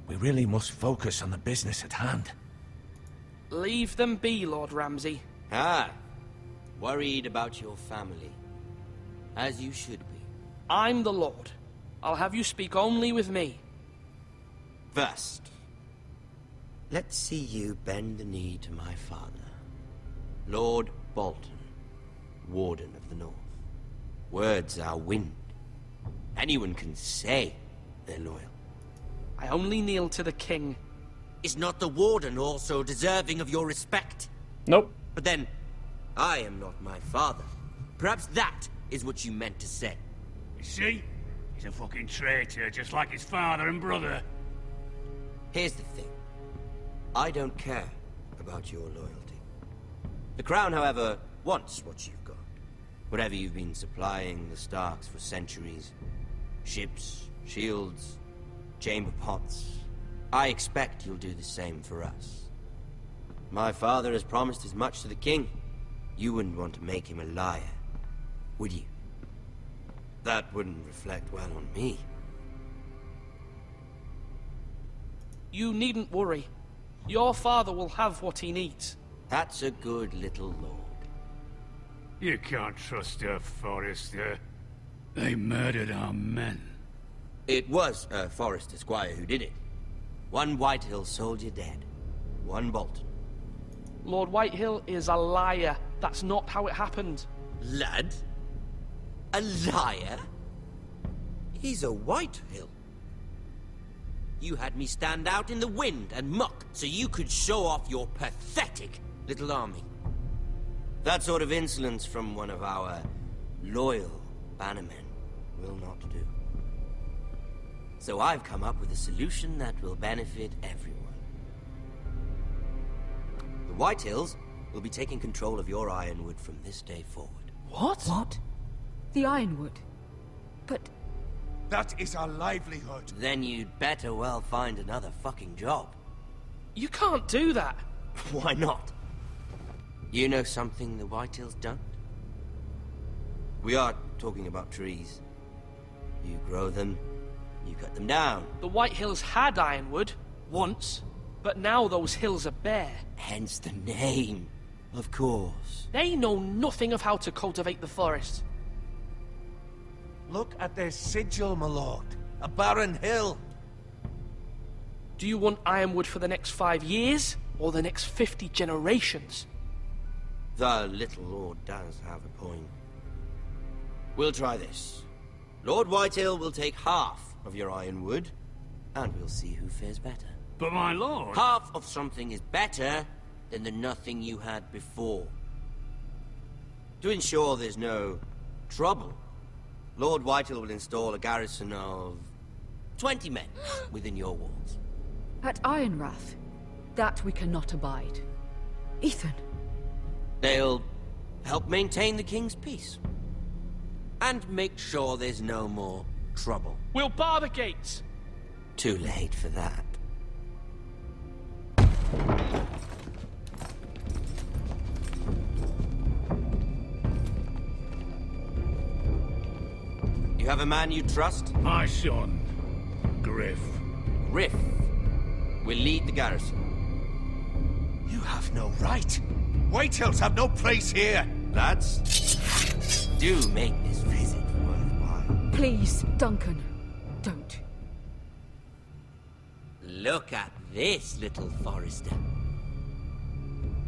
We really must focus on the business at hand. Leave them be, Lord Ramsay. Ah, worried about your family. As you should be. I'm the Lord. I'll have you speak only with me. First, let's see you bend the knee to my father, Lord Bolton, Warden of the North. Words are wind. Anyone can say they're loyal. I only kneel to the king. Is not the Warden also deserving of your respect? Nope. But then, I am not my father. Perhaps that is what you meant to say. You see? He's a fucking traitor, just like his father and brother. Here's the thing. I don't care about your loyalty. The Crown, however, wants what you've got. Whatever you've been supplying the Starks for centuries. Ships, shields, chamber pots. I expect you'll do the same for us. My father has promised as much to the king. You wouldn't want to make him a liar, would you? That wouldn't reflect well on me. You needn't worry. Your father will have what he needs. That's a good little lord. You can't trust her, Forrester. They murdered our men. It was a Forrester squire who did it. One Whitehill soldier dead. One Bolton. Lord Whitehill is a liar. That's not how it happened. Lad? A liar? He's a Whitehill. You had me stand out in the wind and muck so you could show off your pathetic little army. That sort of insolence from one of our loyal bannermen will not do. So I've come up with a solution that will benefit everyone. The Whitehills will be taking control of your Ironwood from this day forward. What? What? The Ironwood? But... That is our livelihood. Then you'd better well find another fucking job. You can't do that. Why not? You know something the Whitehills don't? We are talking about trees. You grow them, you cut them down. The Whitehills had Ironwood, once, but now those hills are bare. Hence the name, of course. They know nothing of how to cultivate the forest. Look at their sigil, my lord. A barren hill. Do you want Ironwood for the next 5 years, or the next 50 generations? The little lord does have a point. We'll try this. Lord Whitehill will take half of your Ironwood, and we'll see who fares better. But my lord... Half of something is better than the nothing you had before. To ensure there's no trouble, Lord Whitehill will install a garrison of 20 men within your walls. At Ironrath? That we cannot abide. Ethan. They'll help maintain the king's peace. And make sure there's no more trouble. We'll bar the gates! Too late for that. You have a man you trust? My son, Griff. Griff will lead the garrison. You have no right. Whitehills have no place here. Lads, do make this visit worthwhile. Please, Duncan, don't. Look at this, little Forrester.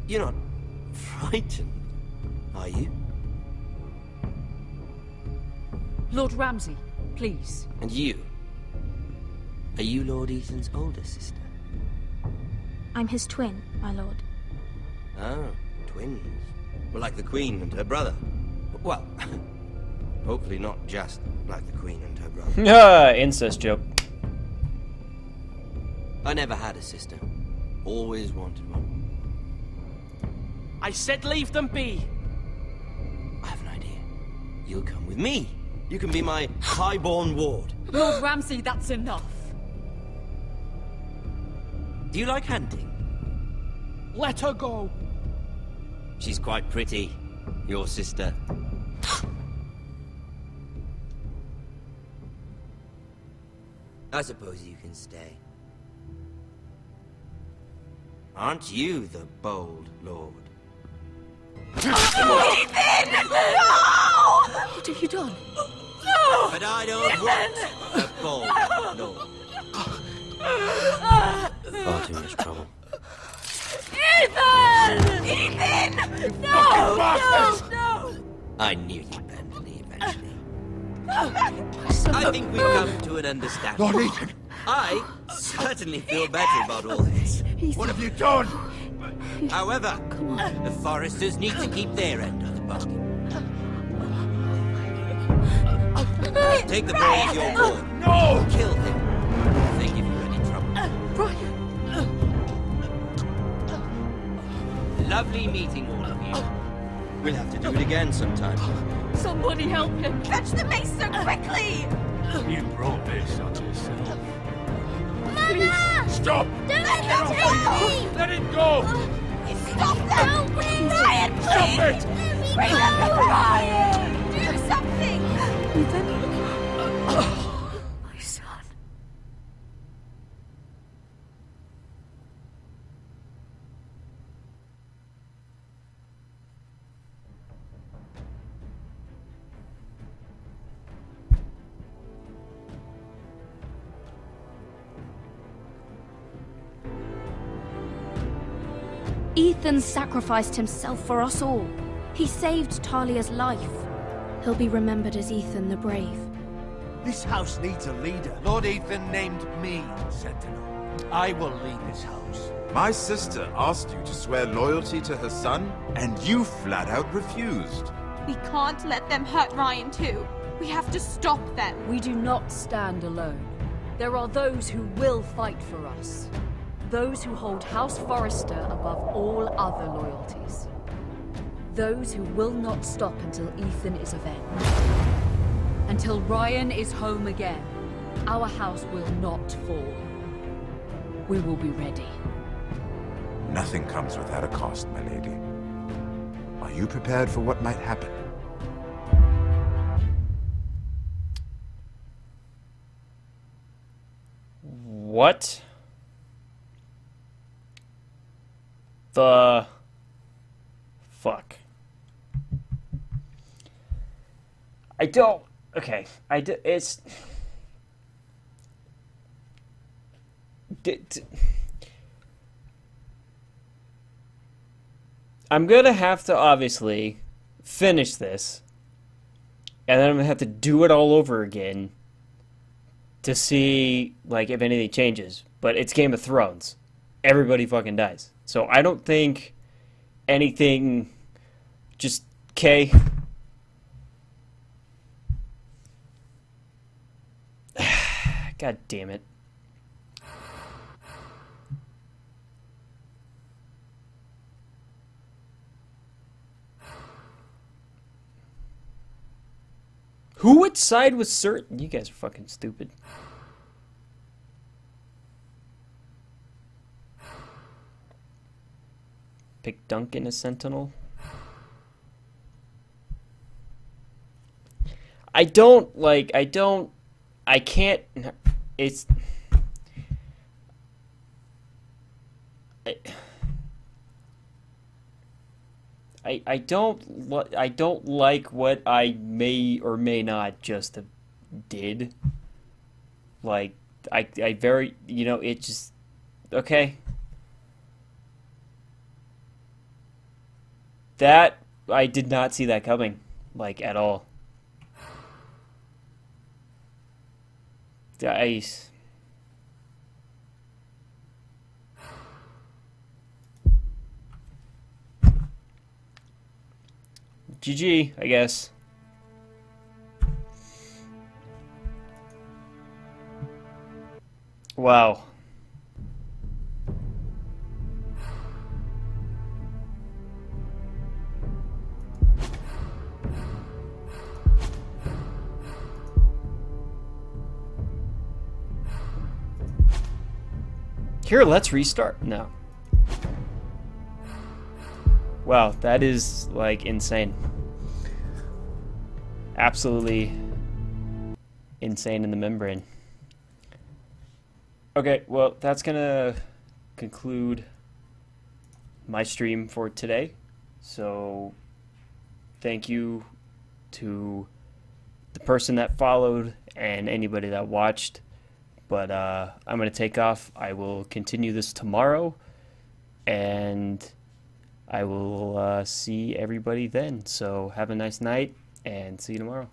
You're not frightened, are you? Lord Ramsay, please. And you? Are you Lord Ethan's older sister? I'm his twin, my lord. Oh, twins. Well, like the Queen and her brother. Well, hopefully not just like the Queen and her brother. Incest joke. I never had a sister. Always wanted one. I said leave them be. I have an idea. You'll come with me. You can be my highborn ward. Lord Ramsay, that's enough. Do you like hunting? Let her go. She's quite pretty, your sister. I suppose you can stay. Aren't you the bold lord? Ethan! No! What have you done? No! But I don't want a bold lord. Far too much trouble. Ethan! Ethan! No! No! I knew you'd bend the knee eventually. I think we've come to an understanding. Lord Ethan! I certainly feel better about all this. What have you done? However, the Forresters need to keep their end of the bargain. Take the boy as your ward. No! Kill him if they give you any trouble. Brian! Lovely meeting all of you. We'll have to do it again sometime. Somebody help him! Fetch the maester quickly! You brought this on yourself. Mama! Stop! Don't let them take me! Let it go! Stop them! Please! Ryan, please! Stop it! Bring them to Ryan! Do something! Ethan? My son. Ethan sacrificed himself for us all. He saved Talia's life. He'll be remembered as Ethan the Brave. This house needs a leader. Lord Ethan named me Sentinel. I will lead this house. My sister asked you to swear loyalty to her son, and you flat out refused. We can't let them hurt Ryan too. We have to stop them. We do not stand alone. There are those who will fight for us. Those who hold House Forrester above all other loyalties. Those who will not stop until Ethan is avenged. Until Ryan is home again, our house will not fall. We will be ready. Nothing comes without a cost, my lady. Are you prepared for what might happen? What the fuck? I don't. Okay, it's. I'm gonna have to obviously finish this, and then I'm gonna have to do it all over again to see, like, if anything changes. But it's Game of Thrones. Everybody fucking dies. So I don't think anything... Just... Okay. God damn it. Who would side with certain? You guys are fucking stupid. Pick Duncan as Sentinel. I can't, it's... I don't like what I may or may not just have did. Like, I very, you know, it just, okay. That, I did not see that coming, like, at all. GG, I guess. Wow. Here, let's restart. No. Wow, that is, like, insane. Absolutely insane in the membrane. Okay, well, that's gonna conclude my stream for today. So, thank you to the person that followed and anybody that watched. But I'm gonna take off. I will continue this tomorrow, and I will see everybody then. So have a nice night, and see you tomorrow.